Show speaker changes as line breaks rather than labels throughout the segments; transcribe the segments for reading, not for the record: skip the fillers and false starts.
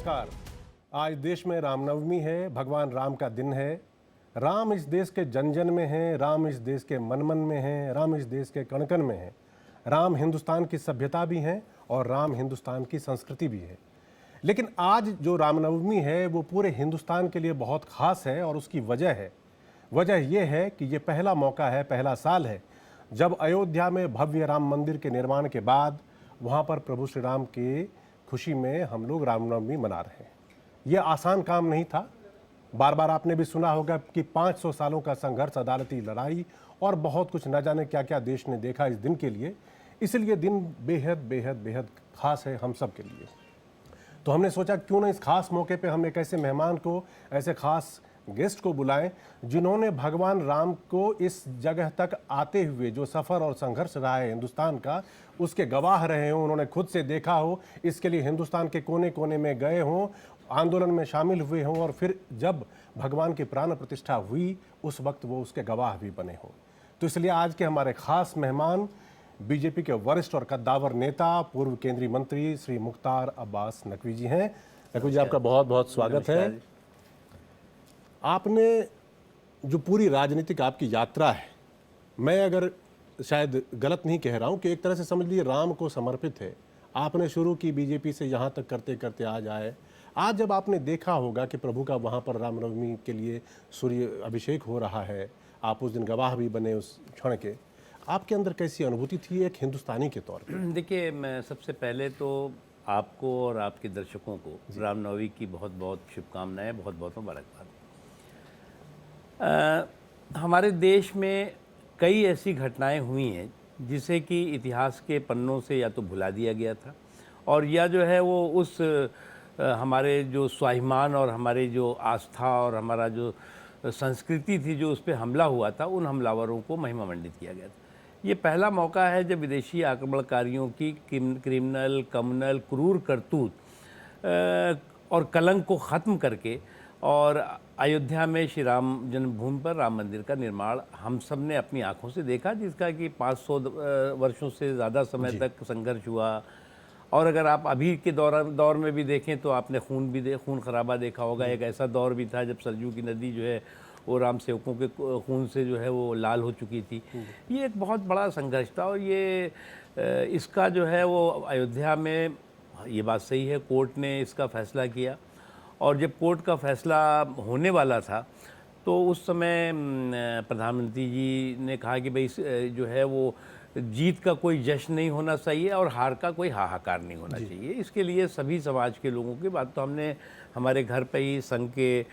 नमस्कार। आज देश में रामनवमी है, भगवान राम का दिन है। राम इस देश के जन जन में है, राम इस देश के मन मन में है, राम इस देश के कण कण में है। राम हिंदुस्तान की सभ्यता भी है और राम हिंदुस्तान की संस्कृति भी है। लेकिन आज जो रामनवमी है वो पूरे हिंदुस्तान के लिए बहुत खास है और उसकी वजह यह है कि ये पहला मौका है, पहला साल है जब अयोध्या में भव्य राम मंदिर के निर्माण के बाद वहाँ पर प्रभु श्री राम की खुशी में हम लोग रामनवमी मना रहे हैं। ये आसान काम नहीं था। बार बार आपने भी सुना होगा कि 500 सालों का संघर्ष, अदालती लड़ाई और बहुत कुछ न जाने क्या क्या देश ने देखा इस दिन के लिए। इसलिए दिन बेहद बेहद बेहद खास है हम सब के लिए। तो हमने सोचा क्यों ना इस खास मौके पे हम एक ऐसे मेहमान को, ऐसे खास गेस्ट को बुलाएं जिन्होंने भगवान राम को इस जगह तक आते हुए जो सफ़र और संघर्ष रहा है हिंदुस्तान का, उसके गवाह रहे हों, उन्होंने खुद से देखा हो, इसके लिए हिंदुस्तान के कोने कोने में गए हों, आंदोलन में शामिल हुए हों और फिर जब भगवान की प्राण प्रतिष्ठा हुई उस वक्त वो उसके गवाह भी बने हों। तो इसलिए आज के हमारे खास मेहमान बीजेपी के वरिष्ठ और कद्दावर नेता, पूर्व केंद्रीय मंत्री श्री मुख्तार अब्बास नकवी जी हैं। नकवी जी, आपका बहुत बहुत स्वागत है। आपने जो पूरी राजनीतिक आपकी यात्रा है, मैं अगर शायद गलत नहीं कह रहा हूँ कि एक तरह से समझ लीजिए राम को समर्पित है। आपने शुरू की बीजेपी से, यहाँ तक करते करते आज आए। आज जब आपने देखा होगा कि प्रभु का वहाँ पर रामनवमी के लिए सूर्य अभिषेक हो रहा है, आप उस दिन गवाह भी बने उस क्षण के, आपके अंदर कैसी अनुभूति थी एक हिंदुस्तानी के तौर पर? देखिए,
मैं सबसे पहले तो आपको और आपके दर्शकों को रामनवमी की बहुत बहुत शुभकामनाएं, बहुत बहुत मुबारकबाद। हमारे देश में कई ऐसी घटनाएं हुई हैं जिसे कि इतिहास के पन्नों से या तो भुला दिया गया था और या जो है वो उस हमारे जो स्वाभिमान और हमारे जो आस्था और हमारा जो संस्कृति थी जो उस पर हमला हुआ था, उन हमलावरों को महिमा मंडित किया गया था। ये पहला मौका है जब विदेशी आक्रमणकारियों की क्रिमिनल, कम्युनल, क्रूर करतूत और कलंक को ख़त्म करके और अयोध्या में श्री राम जन्मभूमि पर राम मंदिर का निर्माण हम सब ने अपनी आंखों से देखा, जिसका कि 500 वर्षों से ज़्यादा समय तक संघर्ष हुआ। और अगर आप अभी के दौर में भी देखें तो आपने खून खराबा देखा होगा। एक ऐसा दौर भी था जब सरजू की नदी जो है वो राम सेवकों के खून से जो है वो लाल हो चुकी थी। ये एक बहुत बड़ा संघर्ष था और ये इसका जो है वो अयोध्या में, ये बात सही है, कोर्ट ने इसका फैसला किया और जब कोर्ट का फैसला होने वाला था तो उस समय प्रधानमंत्री जी ने कहा कि भाई जो है वो जीत का कोई जश्न नहीं होना चाहिए और हार का कोई हाहाकार नहीं होना चाहिए। इसके लिए सभी समाज के लोगों की बात तो हमने हमारे घर पे ही संघ के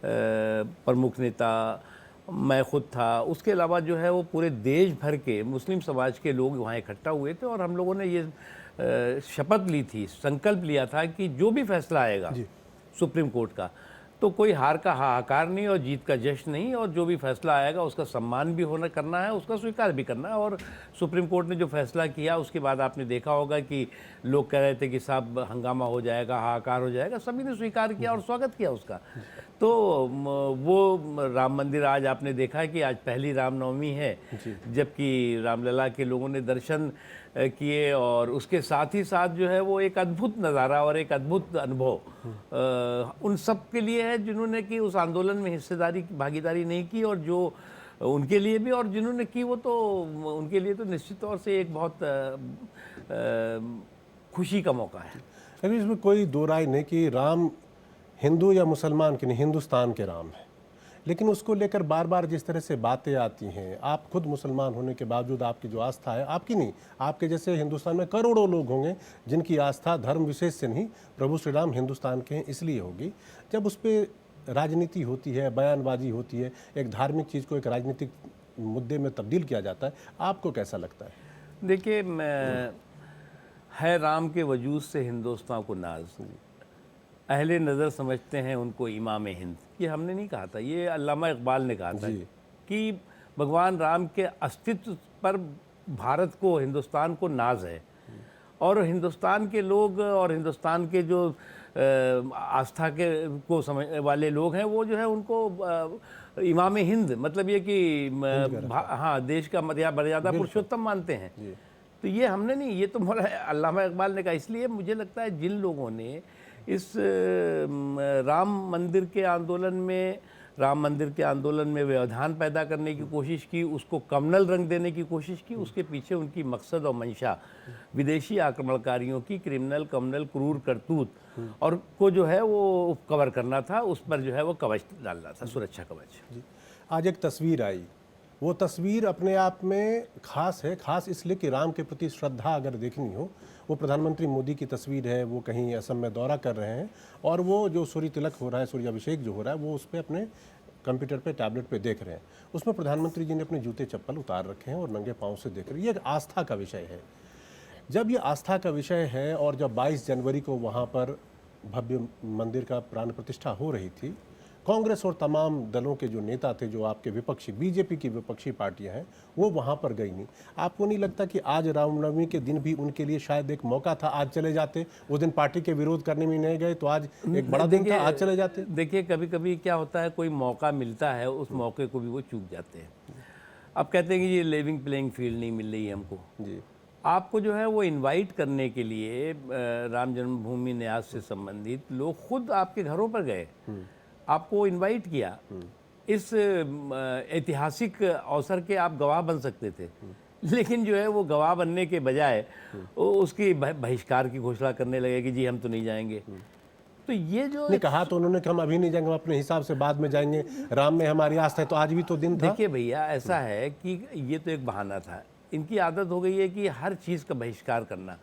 प्रमुख नेता, मैं खुद था, उसके अलावा जो है वो पूरे देश भर के मुस्लिम समाज के लोग वहाँ इकट्ठा हुए थे और हम लोगों ने ये शपथ ली थी, संकल्प लिया था कि जो भी फैसला आएगा सुप्रीम कोर्ट का, तो कोई हार का हाहाकार नहीं और जीत का जश्न नहीं, और जो भी फैसला आएगा उसका सम्मान भी करना है, उसका स्वीकार भी करना है। और सुप्रीम कोर्ट ने जो फैसला किया उसके बाद आपने देखा होगा कि लोग कह रहे थे कि साहब हंगामा हो जाएगा, हाहाकार हो जाएगा, सभी ने स्वीकार किया और स्वागत किया उसका। तो वो राम मंदिर आज आपने देखा है कि आज पहली रामनवमी है, जबकि रामलला के लोगों ने दर्शन किए और उसके साथ ही साथ जो है वो एक अद्भुत नज़ारा और एक अद्भुत अनुभव उन सब के लिए है जिन्होंने कि उस आंदोलन में भागीदारी नहीं की, और जो उनके लिए भी, और जिन्होंने की वो तो उनके लिए तो निश्चित तौर से एक बहुत खुशी का मौका है।
अभी इसमें कोई दो राय नहीं कि राम हिंदू या मुसलमान के नहीं, हिंदुस्तान के राम है। लेकिन उसको लेकर बार बार जिस तरह से बातें आती हैं, आप खुद मुसलमान होने के बावजूद आपकी जो आस्था है, आपकी नहीं, आपके जैसे हिंदुस्तान में करोड़ों लोग होंगे जिनकी आस्था धर्म विशेष से नहीं, प्रभु श्री राम हिंदुस्तान के हैं इसलिए होगी। जब उस पर राजनीति होती है, बयानबाजी होती है, एक धार्मिक चीज़ को एक राजनीतिक मुद्दे में तब्दील किया जाता है, आपको कैसा लगता है?
देखिए, है राम के वजूद से हिंदुस्तान को नाज, अहले नज़र समझते हैं उनको इमाम हिंद। ये हमने नहीं कहा था, ये अल्लामा इकबाल ने कहा था कि भगवान राम के अस्तित्व पर भारत को, हिंदुस्तान को नाज है। और हिंदुस्तान के लोग और हिंदुस्तान के जो आस्था के को समझ वाले लोग हैं वो जो है उनको इमाम हिंद, मतलब ये कि हाँ, देश का मर्यादा पुरुषोत्तम मानते हैं। तो ये हमने नहीं, ये तो अल्लामा इकबाल ने कहा। इसलिए मुझे लगता है जिन लोगों ने इस राम मंदिर के आंदोलन में व्यवधान पैदा करने की कोशिश की, उसको कम्युनल रंग देने की कोशिश की। उसके पीछे उनकी मकसद और मंशा विदेशी आक्रमणकारियों की क्रिमिनल कम्युनल क्रूर करतूत और को जो है वो कवर करना था, उस पर जो है वो कवच डालना था, सुरक्षा कवच।
जी। आज एक तस्वीर आई, वो तस्वीर अपने आप में खास है, खास इसलिए कि राम के प्रति श्रद्धा अगर देखनी हो, वो प्रधानमंत्री मोदी की तस्वीर है। वो कहीं असम में दौरा कर रहे हैं और वो जो सूर्य तिलक हो रहा है, सूर्याभिषेक जो हो रहा है, वो उस पर अपने कंप्यूटर पे, टैबलेट पे देख रहे हैं। उसमें प्रधानमंत्री जी ने अपने जूते चप्पल उतार रखे हैं और नंगे पाँव से देख रहे हैं। ये एक आस्था का विषय है। जब ये आस्था का विषय है और जब 22 जनवरी को वहाँ पर भव्य मंदिर का प्राण प्रतिष्ठा हो रही थी, कांग्रेस और तमाम दलों के जो नेता थे, जो आपके विपक्षी, बीजेपी की विपक्षी पार्टियां हैं, वो वहां पर गई नहीं। आपको नहीं लगता कि आज रामनवमी के दिन भी उनके लिए शायद एक मौका था, आज चले जाते? उस दिन पार्टी के विरोध करने में नहीं गए तो आज एक बड़ा दिन था, आज चले जाते।
देखिए, कभी कभी क्या होता है, कोई मौका मिलता है, उस मौके को भी वो चूक जाते हैं। अब कहते हैं कि ये लिविंग प्लेइंग फील्ड नहीं मिल रही है हमको
जी।
आपको जो है वो इनवाइट करने के लिए राम जन्मभूमि न्यास से संबंधित लोग खुद आपके घरों पर गए, आपको इनवाइट किया। इस ऐतिहासिक अवसर के आप गवाह बन सकते थे, लेकिन जो है वो गवाह बनने के बजाय उसकी बहिष्कार की घोषणा करने लगे कि जी हम तो नहीं जाएंगे। तो ये जो
नहीं कहा तो उन्होंने कि हम अभी नहीं जाएंगे, हम अपने हिसाब से बाद में जाएंगे, राम में हमारी आस्था है। तो आज भी तो दिन था।
देखिए भैया, ऐसा है कि ये तो एक बहाना था। इनकी आदत हो गई है कि हर चीज़ का बहिष्कार करना,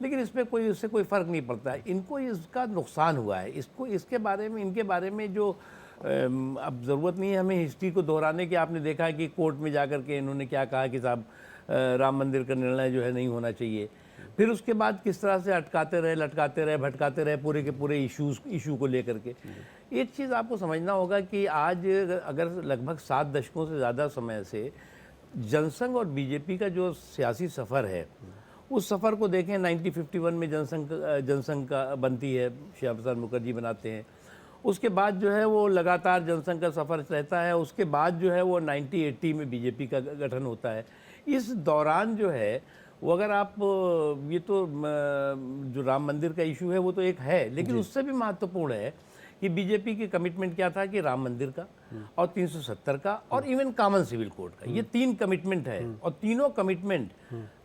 लेकिन इसमें उससे कोई फ़र्क नहीं पड़ता। इनको इसका नुकसान हुआ है, इनके बारे में जो अब ज़रूरत नहीं है हमें हिस्ट्री को दोहराने की। आपने देखा है कि कोर्ट में जाकर के इन्होंने क्या कहा कि साहब राम मंदिर का निर्णय जो है नहीं होना चाहिए। फिर उसके बाद किस तरह से लटकाते रहे, भटकाते रहे पूरे के पूरे इशू को लेकर के। एक चीज़ आपको समझना होगा कि आज अगर लगभग 7 दशकों से ज़्यादा समय से जनसंघ और बीजेपी का जो सियासी सफ़र है, उस सफ़र को देखें। 1951 में जनसंघ का बनती है, श्यामा प्रसाद मुखर्जी बनाते हैं। उसके बाद जो है वो लगातार जनसंघ का सफ़र रहता है। उसके बाद जो है वो 1980 में बीजेपी का गठन होता है। इस दौरान जो है वो अगर आप ये तो जो राम मंदिर का इशू है वो तो एक है, लेकिन उससे भी महत्वपूर्ण है कि बीजेपी की कमिटमेंट क्या था कि राम मंदिर का और 370 का और इवन कॉमन सिविल कोड का, ये 3 कमिटमेंट है। और तीनों कमिटमेंट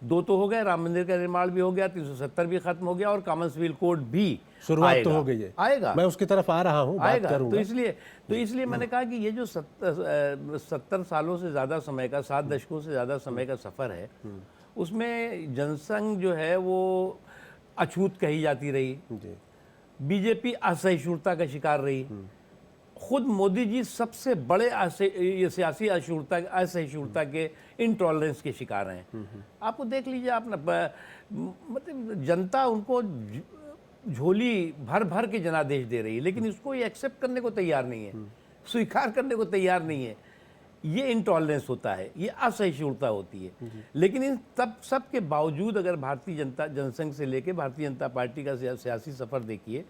2 तो हो गए, राम मंदिर का निर्माण भी हो गया, 370 भी खत्म हो गया और कॉमन सिविल कोड भी
शुरुआत तो हो गई है,
आएगा।
मैं उसकी तरफ आ रहा हूँ, बात करूंगा।
तो इसलिए मैंने कहा कि ये जो 70 सालों से ज़्यादा समय का, 7 दशकों से ज़्यादा समय का सफ़र है, उसमें जनसंघ जो है वो अछूत कही जाती रही, बीजेपी असहिष्णुता का शिकार रही। खुद मोदी जी सबसे बड़े सियासी असहिष्णुता के इंटॉलरेंस के शिकार हैं। आपको देख लीजिए, आप मतलब जनता उनको झोली भर भर के जनादेश दे रही है, लेकिन इसको ये एक्सेप्ट करने को तैयार नहीं है, स्वीकार करने को तैयार नहीं है। ये इंटॉलरेंस होता है, ये असहिष्णुता होती है। लेकिन इन सब के बावजूद अगर जनसंघ से लेके भारतीय जनता पार्टी का सियासी सफर देखिए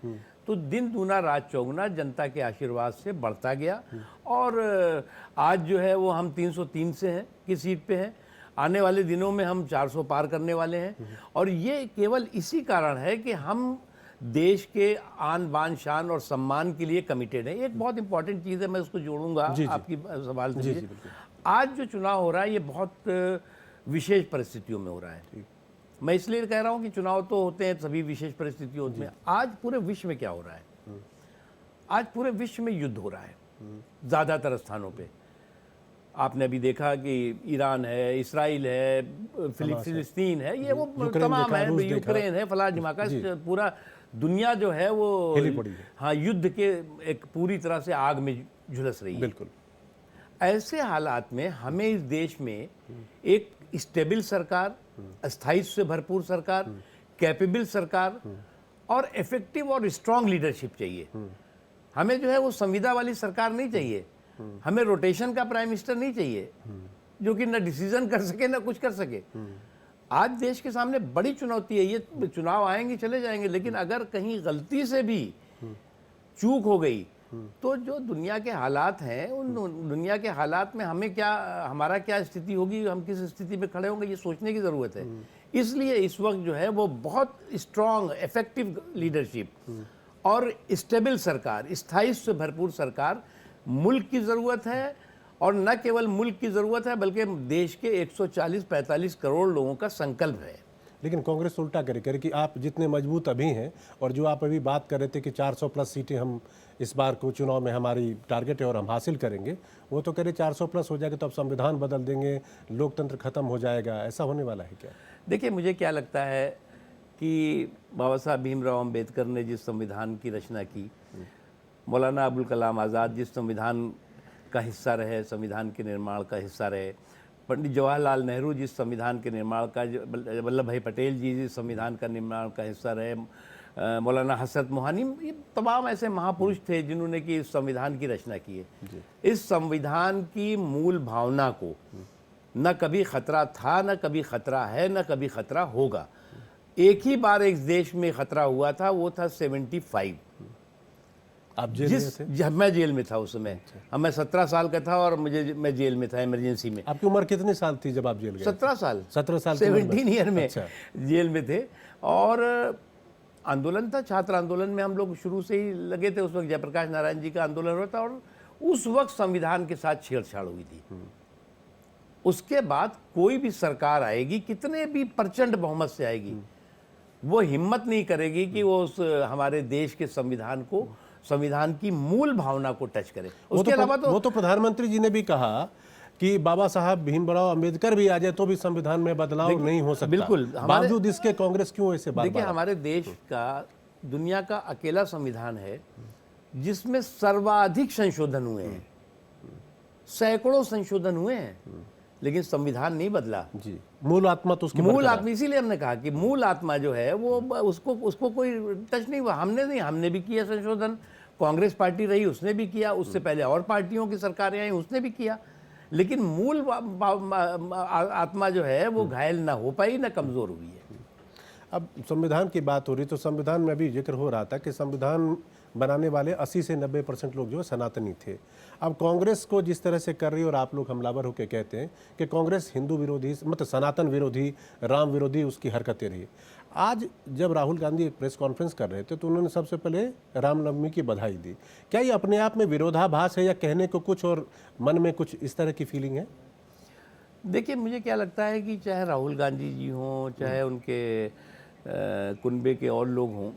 तो दिन दूना रात चौगुना जनता के आशीर्वाद से बढ़ता गया। और आज जो है वो हम 303 से हैं की सीट पे हैं, आने वाले दिनों में हम 400 पार करने वाले हैं। और ये केवल इसी कारण है कि हम देश के आन बान शान और सम्मान के लिए कमिटेड है। एक बहुत इंपॉर्टेंट चीज़ है, मैं उसको जोड़ूंगा आपकी सवाल से। आज जो चुनाव हो रहा है ये बहुत विशेष परिस्थितियों में हो रहा है। मैं इसलिए कह रहा हूँ कि चुनाव तो होते हैं, सभी विशेष परिस्थितियों में। आज पूरे विश्व में क्या हो रहा है? आज पूरे विश्व में युद्ध हो रहा है ज़्यादातर स्थानों पे। आपने अभी देखा कि ईरान है, इसराइल है, फिलिस्तीन है, ये वो तमाम है, यूक्रेन है, फला ढिमाका, पूरा दुनिया जो है वो हाँ युद्ध के एक पूरी तरह से आग में झुलस रही है।
बिल्कुल।
ऐसे हालात में हमें इस देश में एक स्टेबल सरकार, स्थायित्व से भरपूर सरकार, कैपेबल सरकार और इफेक्टिव और स्ट्रांग लीडरशिप चाहिए। हमें जो है वो संविदा वाली सरकार नहीं चाहिए, हमें रोटेशन का प्राइम मिनिस्टर नहीं चाहिए जो कि ना डिसीजन कर सके ना कुछ कर सके। आज देश के सामने बड़ी चुनौती है। ये चुनाव आएंगे चले जाएंगे, लेकिन अगर कहीं गलती से भी चूक हो गई तो जो दुनिया के हालात हैं, उन दुनिया के हालात में हमारा क्या स्थिति होगी, हम किस स्थिति में खड़े होंगे, ये सोचने की ज़रूरत है। इसलिए इस वक्त जो है वो बहुत स्ट्रांग इफेक्टिव लीडरशिप और स्टेबल सरकार, स्थायित्व से भरपूर सरकार मुल्क की ज़रूरत है। और न केवल मुल्क की ज़रूरत है बल्कि देश के 140-45 करोड़ लोगों का संकल्प है।
लेकिन कांग्रेस उल्टा करे कि आप जितने मजबूत अभी हैं, और जो आप अभी बात कर रहे थे कि 400 प्लस सीटें हम इस बार को चुनाव में हमारी टारगेट है और हम हासिल करेंगे, वो तो करे 400 प्लस हो जाएगा तो अब संविधान बदल देंगे, लोकतंत्र खत्म हो जाएगा। ऐसा होने वाला है क्या?
देखिए, मुझे क्या लगता है कि बाबा साहब भीमराव अंबेडकर ने जिस संविधान की रचना की, मौलाना अबुल कलाम आज़ाद जिस संविधान का हिस्सा रहे, संविधान के निर्माण का हिस्सा रहे, पंडित जवाहरलाल नेहरू जिस संविधान के निर्माण का, वल्लभ भाई पटेल जी जिस संविधान का निर्माण का हिस्सा रहे, मौलाना हसरत मोहानी, ये तमाम ऐसे महापुरुष थे जिन्होंने कि इस संविधान की रचना की है। इस संविधान की मूल भावना को न कभी खतरा था, न कभी खतरा है, न कभी खतरा होगा। एक ही बार एक देश में खतरा हुआ था, वो था 75।
आप जेल में थे?
जब मैं जेल में था उस समय, अब मैं 17 साल का था और मैं जेल में था इमरजेंसी में।
आपकी उम्र कितने साल थी जब आप जेल गए?
17 साल।
17 साल की उम्र में?
17 ईयर में
अच्छा।
जेल में थे। और आंदोलन था, छात्र आंदोलन में हम लोग शुरू से ही लगे थे। उस वक्त जयप्रकाश नारायण जी का आंदोलन हुआ था और उस वक्त संविधान के साथ छेड़छाड़ हुई थी। उसके बाद कोई भी सरकार आएगी, कितने भी प्रचंड बहुमत से आएगी, वो हिम्मत नहीं करेगी कि वो उस हमारे देश के संविधान को, संविधान की मूल भावना को टच करे। उसके अलावा
वो तो प्रधानमंत्री जी ने भी कहा कि बाबा साहब भीमराव अंबेडकर भी आ जाए तो भी संविधान में बदलाव नहीं हो सकता।
बिल्कुल।
बावजूद इसके कांग्रेस क्यों ऐसे बात?
देखिए, हमारे देश का, दुनिया का अकेला संविधान है जिसमें सर्वाधिक संशोधन हुए हैं। सैकड़ों संशोधन हुए हैं, लेकिन संविधान नहीं बदला।
जी, मूल आत्मा तो उसकी
मूल आत्मा, इसीलिए हमने कहा कि मूल आत्मा जो है वो उसको कोई टच नहीं हुआ। हमने भी किया संशोधन, कांग्रेस पार्टी रही उसने भी किया, उससे पहले और पार्टियों की सरकारें आई उसने भी किया, लेकिन मूल आत्मा जो है वो घायल ना हो पाई, ना कमजोर हुई है।
अब संविधान की बात हो रही, तो संविधान में अभी जिक्र हो रहा था कि संविधान बनाने वाले 80 से 90% लोग जो है सनातनी थे। अब कांग्रेस को जिस तरह से कर रही है और आप लोग हमलावर होकर कहते हैं कि कांग्रेस हिंदू विरोधी, मतलब सनातन विरोधी, राम विरोधी उसकी हरकतें रही। आज जब राहुल गांधी एक प्रेस कॉन्फ्रेंस कर रहे थे तो उन्होंने सबसे पहले रामनवमी की बधाई दी। क्या ये अपने आप में विरोधाभास है या कहने को कुछ और मन में कुछ इस तरह की फीलिंग है?
देखिए, मुझे क्या लगता है कि चाहे राहुल गांधी जी हों, चाहे उनके कुनबे के और लोग हों,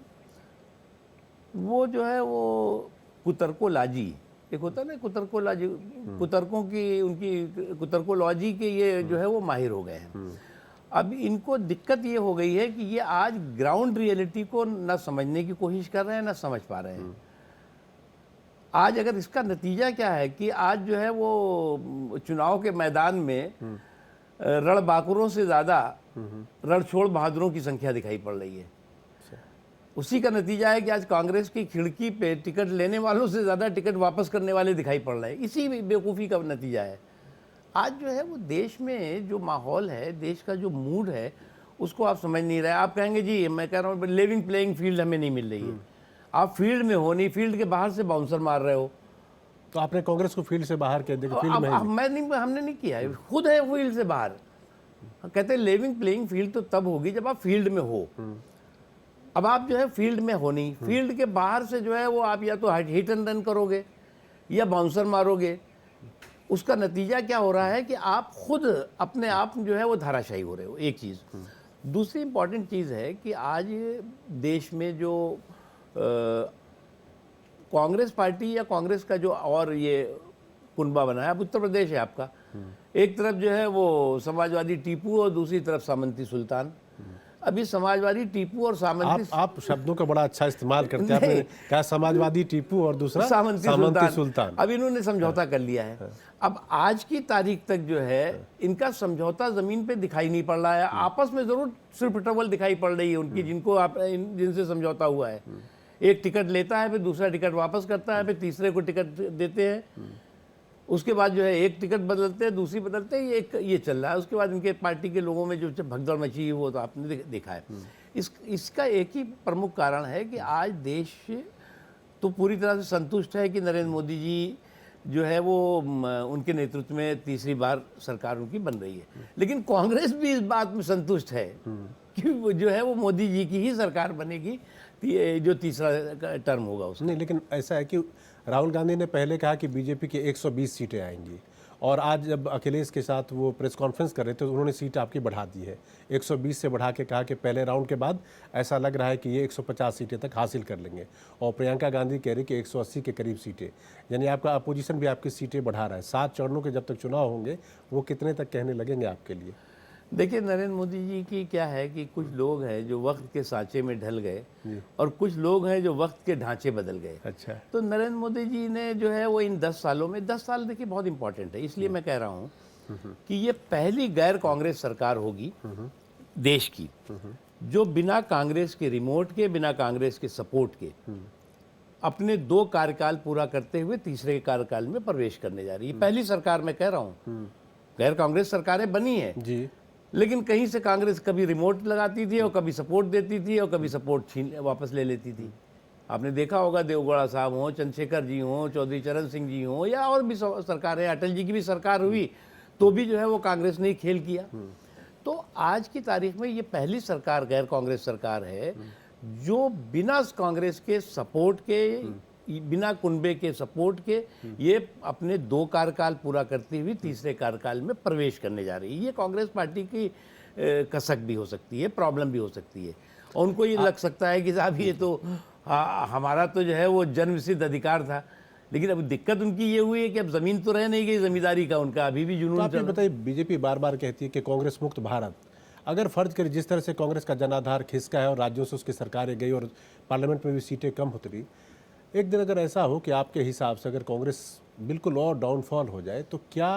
वो जो है वो कुतर्कोलाजी, एक होता है ना कुतर्कोलाजी, कुतर्कों की, उनकी कुतर्कोलॉजी के ये जो है वो माहिर हो गए हैं। अब इनको दिक्कत ये हो गई है कि ये आज ग्राउंड रियलिटी को न समझने की कोशिश कर रहे हैं, न समझ पा रहे हैं। आज अगर इसका नतीजा क्या है कि आज जो है वो चुनाव के मैदान में रणबांकुरों से ज़्यादा रणछोड़ बहादुरों की संख्या दिखाई पड़ रही है। उसी का नतीजा है कि आज कांग्रेस की खिड़की पे टिकट लेने वालों से ज़्यादा टिकट वापस करने वाले दिखाई पड़ रहे हैं। इसी बेवकूफ़ी का नतीजा है। आज जो है वो देश में जो माहौल है, देश का जो मूड है, उसको आप समझ नहीं रहे। आप कहेंगे जी, मैं कह रहा हूँ लिविंग प्लेइंग फील्ड हमें नहीं मिल रही है। आप फील्ड में हो नहीं, फील्ड के बाहर से बाउंसर मार रहे हो।
तो आपने कांग्रेस को फील्ड से बाहर कह दिया, फील्ड में
हमने नहीं किया है, खुद है फील्ड से बाहर। कहते हैं लिविंग प्लेइंग फील्ड तो तब होगी जब आप फील्ड में हो। अब आप जो है फील्ड में हो नहीं, फील्ड के बाहर से जो है वो आप या तो हिट एंड रन करोगे या बाउंसर मारोगे। उसका नतीजा क्या हो रहा है कि आप खुद अपने आप जो है वो धाराशायी हो रहे हो। एक चीज़। दूसरी इंपॉर्टेंट चीज़ है कि आज देश में जो कांग्रेस पार्टी या कांग्रेस का जो और ये कुनबा बना है, अब उत्तर प्रदेश है आपका, एक तरफ जो है वो समाजवादी टीपू और दूसरी तरफ सामंती सुल्तान। अभी समाजवादी टीपू और सामंती,
आप शब्दों का बड़ा अच्छा इस्तेमाल करते हैं। आपने कहा समाजवादी टीपू और दूसरा
सामंती सुल्तान। अब इन्होंने समझौता कर लिया है। अब आज की तारीख तक जो है इनका समझौता जमीन पे दिखाई नहीं पड़ रहा है। आपस में जरूर सिर्फ टवल दिखाई पड़ रही है उनकी, जिनसे समझौता हुआ है। एक टिकट लेता है, फिर दूसरा टिकट वापस करता है, फिर तीसरे को टिकट देते हैं। उसके बाद जो है एक टिकट बदलते हैं, दूसरी बदलते हैं, ये चल रहा है। उसके बाद इनके पार्टी के लोगों में जो भगदड़ मची है वो तो आपने देखा है। इसका एक ही प्रमुख कारण है कि आज देश तो पूरी तरह से संतुष्ट है कि नरेंद्र मोदी जी जो है वो उनके नेतृत्व में तीसरी बार सरकार उनकी बन रही है। लेकिन कांग्रेस भी इस बात में संतुष्ट है कि जो है वो मोदी जी की ही सरकार बनेगी, जो तीसरा टर्म होगा उसका।
नहीं, लेकिन ऐसा है कि राहुल गांधी ने पहले कहा कि बीजेपी की 120 सीटें आएंगी, और आज जब अखिलेश के साथ वो प्रेस कॉन्फ्रेंस कर रहे थे तो उन्होंने सीट आपकी बढ़ा दी है, 120 से बढ़ा के कहा कि पहले राउंड के बाद ऐसा लग रहा है कि ये 150 सीटें तक हासिल कर लेंगे। और प्रियंका गांधी कह रही कि 180 के करीब सीटें, यानी आपका अपोजिशन भी आपकी सीटें बढ़ा रहा है। 7 चरणों के जब तक चुनाव होंगे वो कितने तक कहने लगेंगे आपके लिए?
देखिए, नरेंद्र मोदी जी की क्या है कि कुछ लोग हैं जो वक्त के सांचे में ढल गए और कुछ लोग हैं जो वक्त के ढांचे बदल गए।
अच्छा।
तो नरेंद्र मोदी जी ने जो है वो इन 10 सालों में, 10 साल देखिए बहुत इंपॉर्टेंट है, इसलिए मैं कह रहा हूँ कि ये पहली गैर कांग्रेस सरकार होगी देश की जो बिना कांग्रेस के रिमोट के, बिना कांग्रेस के सपोर्ट के अपने 2 कार्यकाल पूरा करते हुए तीसरे कार्यकाल में प्रवेश करने जा रही है। पहली सरकार मैं कह रहा हूँ, गैर कांग्रेस सरकारें बनी है
जी,
लेकिन कहीं से कांग्रेस कभी रिमोट लगाती थी और कभी सपोर्ट देती थी और कभी सपोर्ट छीन वापस ले लेती थी। आपने देखा होगा, देवगौड़ा साहब हों, चंद्रशेखर जी हों, चौधरी चरण सिंह जी हों, या और भी सरकारें, अटल जी की भी सरकार हुई तो भी जो है वो कांग्रेस ने ही खेल किया। तो आज की तारीख में ये पहली सरकार, गैर कांग्रेस सरकार है जो बिना कांग्रेस के सपोर्ट के, बिना कुनबे के सपोर्ट के ये अपने 2 कार्यकाल पूरा करती हुई तीसरे कार्यकाल में प्रवेश करने जा रही है। ये कांग्रेस पार्टी की कसक भी हो सकती है, प्रॉब्लम भी हो सकती है, और उनको ये लग सकता है कि साहब ये तो हमारा तो जो है वो जन्मसिद्ध अधिकार था, लेकिन अब दिक्कत उनकी ये हुई है कि अब जमीन तो रह नहीं गई जमींदारी का, उनका अभी भी जुनून
तो आप बताइए, बीजेपी बार बार कहती है कि कांग्रेस मुक्त भारत, अगर फर्ज करें जिस तरह से कांग्रेस का जनाधार खिसका है और राज्यों से उसकी सरकारें गई और पार्लियामेंट में भी सीटें कम होती रही, एक दिन अगर ऐसा हो कि आपके हिसाब से अगर कांग्रेस बिल्कुल और डाउनफॉल हो जाए तो क्या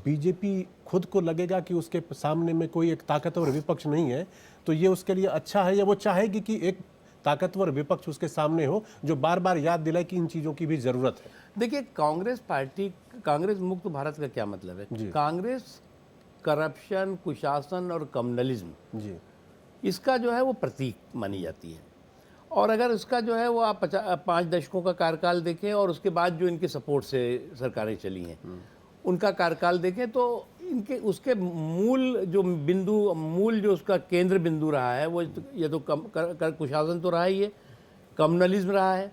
बीजेपी खुद को लगेगा कि उसके सामने में कोई एक ताकतवर विपक्ष नहीं है, तो ये उसके लिए अच्छा है, या वो चाहेगी कि एक ताकतवर विपक्ष उसके सामने हो जो बार बार याद दिलाए कि इन चीज़ों की भी ज़रूरत है?
देखिए, कांग्रेस पार्टी, कांग्रेस मुक्त भारत का क्या मतलब है? कांग्रेस करप्शन, कुशासन और कम्युनलिज्म
जी,
इसका जो है वो प्रतीक मानी जाती है। और अगर उसका जो है वो आप 5 दशकों का कार्यकाल देखें और उसके बाद जो इनके सपोर्ट से सरकारें चली हैं उनका कार्यकाल देखें तो इनके उसके मूल जो बिंदु, मूल जो उसका केंद्र बिंदु रहा है वो ये तो कुशासन तो रहा ही है, कम्युनलिज्म रहा है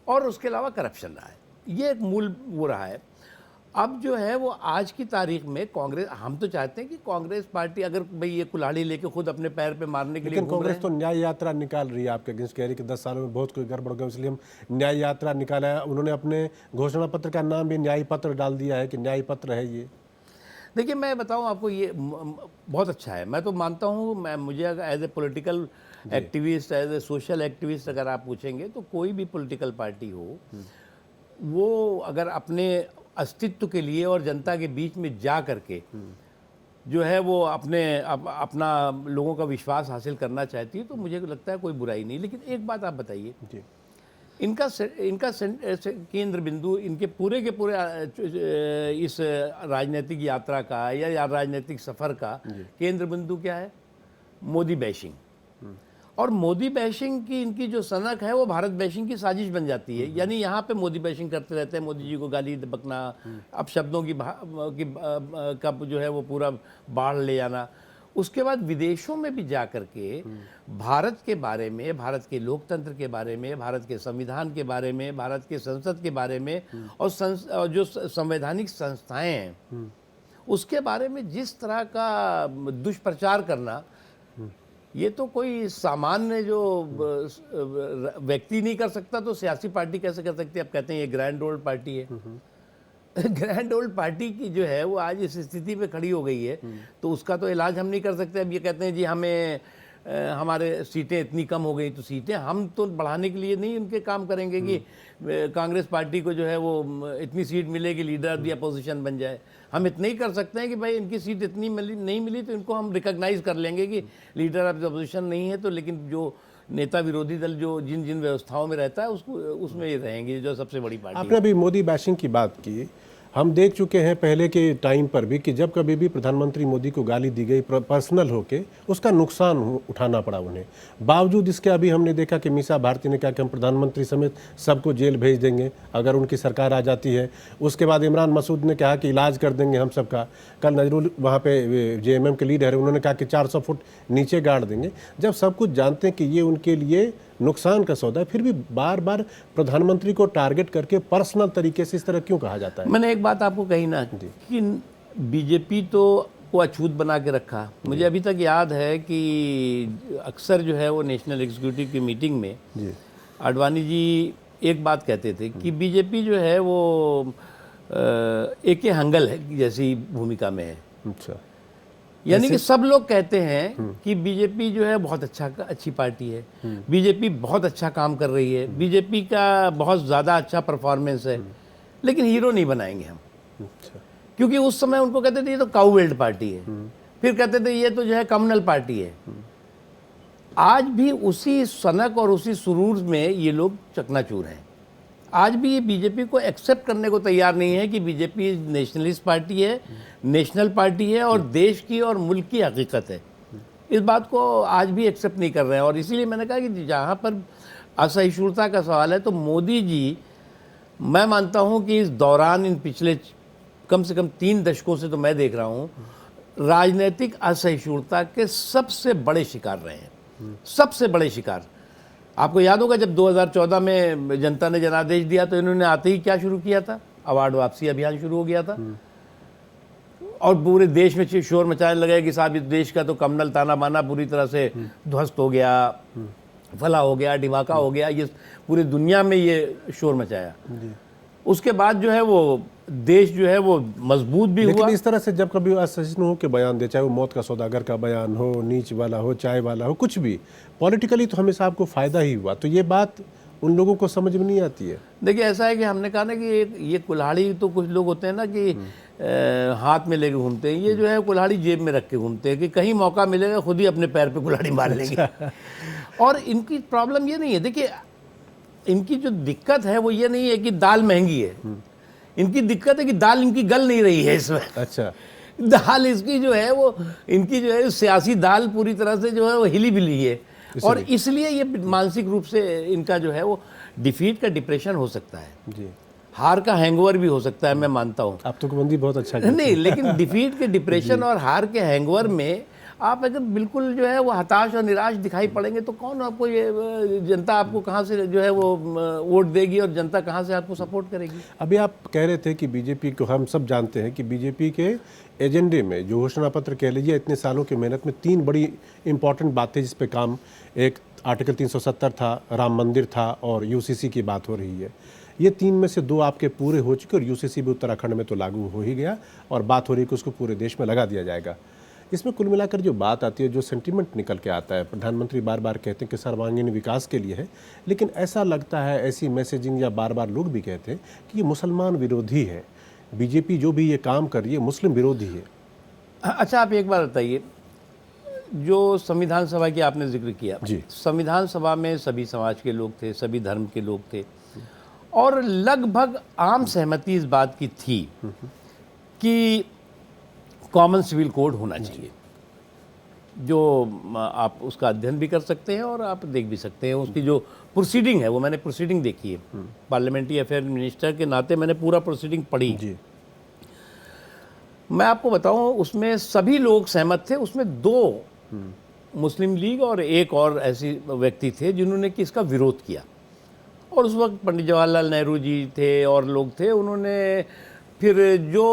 और उसके अलावा करप्शन रहा है। ये एक मूल वो रहा है। अब जो है वो आज की तारीख में कांग्रेस, हम तो चाहते हैं कि कांग्रेस पार्टी, अगर भाई ये कुल्हाड़ी लेके खुद अपने पैर पे मारने के लिए
लेकिन कांग्रेस तो न्याय यात्रा निकाल रही है आपके अगेंस्ट, कह रही कि 10 सालों में बहुत कोई गड़बड़ गया इसलिए हम न्याय यात्रा निकाला है। उन्होंने अपने घोषणा पत्र का नाम भी न्याय पत्र डाल दिया है कि न्याय पत्र है ये।
देखिए, मैं बताऊं आपको, ये बहुत अच्छा है। मैं तो मानता हूं, मैं मुझे as a political activist, as a social activist अगर आप पूछेंगे तो कोई भी पॉलिटिकल पार्टी हो वो अगर अपने अस्तित्व के लिए और जनता के बीच में जा करके जो है वो अपना लोगों का विश्वास हासिल करना चाहती है तो मुझे लगता है कोई बुराई नहीं। लेकिन एक बात आप बताइए, इनका केंद्र बिंदु, इनके पूरे के पूरे इस राजनीतिक यात्रा का या राजनीतिक सफर का केंद्र बिंदु क्या है? मोदी बैशिंग। और मोदी बैशिंग की इनकी जो सनक है वो भारत बैशिंग की साजिश बन जाती है। यानी यहाँ पे मोदी बैशिंग करते रहते हैं, मोदी जी को गाली बकना, अब शब्दों की कब जो है वो पूरा बाढ़ ले जाना। उसके बाद विदेशों में भी जा कर के भारत के बारे में, भारत के लोकतंत्र के बारे में, भारत के संविधान के बारे में, भारत के संसद के बारे में और जो संवैधानिक संस्थाएं हैं उसके बारे में जिस तरह का दुष्प्रचार करना, ये तो कोई सामान्य जो व्यक्ति नहीं कर सकता तो सियासी पार्टी कैसे कर सकती है? अब कहते हैं ये ग्रैंड ओल्ड पार्टी है। ग्रैंड ओल्ड पार्टी की जो है वो आज इस स्थिति पे खड़ी हो गई है तो उसका तो इलाज हम नहीं कर सकते। अब ये कहते हैं जी हमें हमारे सीटें इतनी कम हो गई, तो सीटें हम तो बढ़ाने के लिए नहीं उनके काम करेंगे कि कांग्रेस पार्टी को जो है वो इतनी सीट मिलेगी, लीडर ऑफ द अपोजिशन बन जाए। हम इतना ही कर सकते हैं कि भाई इनकी सीट इतनी नहीं मिली तो इनको हम रिकॉग्नाइज कर लेंगे कि लीडर ऑफ द अपोजिशन नहीं है, तो लेकिन जो नेता विरोधी दल जो जिन जिन व्यवस्थाओं में रहता है उसको उसमें ये रहेंगे जो सबसे बड़ी पार्टी।
आपने अभी मोदी बैशिंग की बात की, हम देख चुके हैं पहले के टाइम पर भी कि जब कभी भी प्रधानमंत्री मोदी को गाली दी गई पर्सनल होके, उसका नुकसान उठाना पड़ा उन्हें। बावजूद इसके अभी हमने देखा कि मीसा भारती ने कहा कि हम प्रधानमंत्री समेत सबको जेल भेज देंगे अगर उनकी सरकार आ जाती है। उसके बाद इमरान मसूद ने कहा कि इलाज कर देंगे हम सबका। कल नजरुल वहाँ पे जेएमएम के लीडर है, उन्होंने कहा कि 400 फुट नीचे गाड़ देंगे। जब सब कुछ जानते हैं कि ये उनके लिए नुकसान का सौदा है, फिर भी बार बार प्रधानमंत्री को टारगेट करके पर्सनल तरीके से इस तरह क्यों कहा जाता है?
मैंने एक बात आपको कही ना कि बीजेपी तो को अछूत बना के रखा। मुझे अभी तक याद है कि अक्सर जो है वो नेशनल एग्जीक्यूटिव की मीटिंग में
जी
आडवाणी जी एक बात कहते थे कि बीजेपी जो है वो एके हंगल है जैसी भूमिका में है।
अच्छा,
यानी कि सब लोग कहते हैं कि बीजेपी जो है बहुत अच्छी पार्टी है, बीजेपी बहुत अच्छा काम कर रही है, बीजेपी का बहुत ज़्यादा अच्छा परफॉर्मेंस है, लेकिन हीरो नहीं बनाएंगे हम।
अच्छा,
क्योंकि उस समय उनको कहते थे ये तो काउवेल्ड पार्टी है, फिर कहते थे ये तो जो है कम्युनल पार्टी है। आज भी उसी सनक और उसी सुरूर में ये लोग चकनाचूर हैं। आज भी ये बीजेपी को एक्सेप्ट करने को तैयार नहीं है कि बीजेपी नेशनलिस्ट पार्टी है, नेशनल पार्टी है और देश की और मुल्क की हकीकत है। इस बात को आज भी एक्सेप्ट नहीं कर रहे हैं। और इसीलिए मैंने कहा कि जहाँ पर असहिष्णुता का सवाल है तो मोदी जी, मैं मानता हूँ कि इस दौरान इन पिछले कम से कम 3 दशकों से तो मैं देख रहा हूँ राजनीतिक असहिष्णुता के सबसे बड़े शिकार रहे हैं, सबसे बड़े शिकार। आपको याद होगा जब 2014 में जनता ने जनादेश दिया तो इन्होंने आते ही क्या शुरू किया था, अवार्ड वापसी अभियान शुरू हो गया था और पूरे देश में शोर मचाने लगे कि साहब इस देश का तो कम्युनल ताना बाना पूरी तरह से ध्वस्त हो गया, फला हो गया, डिमाका हो गया, ये पूरी दुनिया में ये शोर मचाया। उसके बाद जो है वो देश जो है वो मजबूत भी
लेकिन
हुआ।
इस तरह से जब कभी असहिष्णु हो के बयान दे, चाहे वो मौत का सौदागर का बयान हो, नीच वाला हो, चाय वाला हो, कुछ भी पॉलिटिकली तो हमेशा आपको फायदा ही हुआ, तो ये बात उन लोगों को समझ में नहीं आती है।
देखिए ऐसा है कि हमने कहा ना कि ये कुल्हाड़ी, तो कुछ लोग होते हैं ना कि हाथ में लेके घूमते हैं, ये जो है कुल्हाड़ी जेब में रख के घूमते हैं कि कहीं मौका मिलेगा खुद ही अपने पैर पे कुल्हाड़ी मार लेंगे। और इनकी प्रॉब्लम ये नहीं है, देखिए इनकी जो दिक्कत है वो ये नहीं है कि दाल महंगी है, इनकी दिक्कत है कि दाल इनकी गल नहीं रही है इसमें।
अच्छा,
दाल इसकी जो है वो, इनकी जो है सियासी दाल पूरी तरह से जो है वो हिली बिली है और इसलिए ये मानसिक रूप से इनका जो है वो डिफीट का डिप्रेशन हो सकता है
जी,
हार का हैंगओवर भी हो सकता है, मैं मानता हूँ।
आप तो बंदी बहुत अच्छा
नहीं, लेकिन डिफीट के डिप्रेशन और हार के हैंगओवर में आप अगर बिल्कुल जो है वो हताश और निराश दिखाई पड़ेंगे तो कौन आपको ये, जनता आपको कहाँ से जो है वो वोट देगी और जनता कहाँ से आपको सपोर्ट करेगी?
अभी आप कह रहे थे कि बीजेपी को, हम सब जानते हैं कि बीजेपी के एजेंडे में जो घोषणा पत्र कह लीजिए इतने सालों की मेहनत में 3 बड़ी इंपॉर्टेंट बातें जिस पे काम, एक आर्टिकल 370 था, राम मंदिर था और यूसीसी की बात हो रही है। ये 3 में से 2 आपके पूरे हो चुके और यूसीसी भी उत्तराखंड में तो लागू हो ही गया और बात हो रही है कि उसको पूरे देश में लगा दिया जाएगा। इसमें कुल मिलाकर जो बात आती है, जो सेंटीमेंट निकल के आता है, प्रधानमंत्री बार बार कहते हैं कि सर्वांगीण विकास के लिए है, लेकिन ऐसा लगता है, ऐसी मैसेजिंग या बार बार लोग भी कहते हैं कि ये मुसलमान विरोधी है, बीजेपी जो भी ये काम कर रही है मुस्लिम विरोधी है।
अच्छा, आप एक बार बताइए, जो संविधान सभा की आपने जिक्र किया,
जी,
संविधान सभा में सभी समाज के लोग थे, सभी धर्म के लोग थे और लगभग आम सहमति इस बात की थी कि कॉमन सिविल कोड होना चाहिए, जो आप उसका अध्ययन भी कर सकते हैं और आप देख भी सकते हैं। उसकी जो प्रोसीडिंग है वो मैंने प्रोसीडिंग देखी है, पार्लियामेंट्री अफेयर मिनिस्टर के नाते मैंने पूरा प्रोसीडिंग पढ़ी।
जी,
मैं आपको बताऊं उसमें सभी लोग सहमत थे। उसमें 2 मुस्लिम लीग और एक और ऐसी व्यक्ति थे जिन्होंने कि इसका विरोध किया और उस वक्त पंडित जवाहरलाल नेहरू जी थे और लोग थे। उन्होंने फिर जो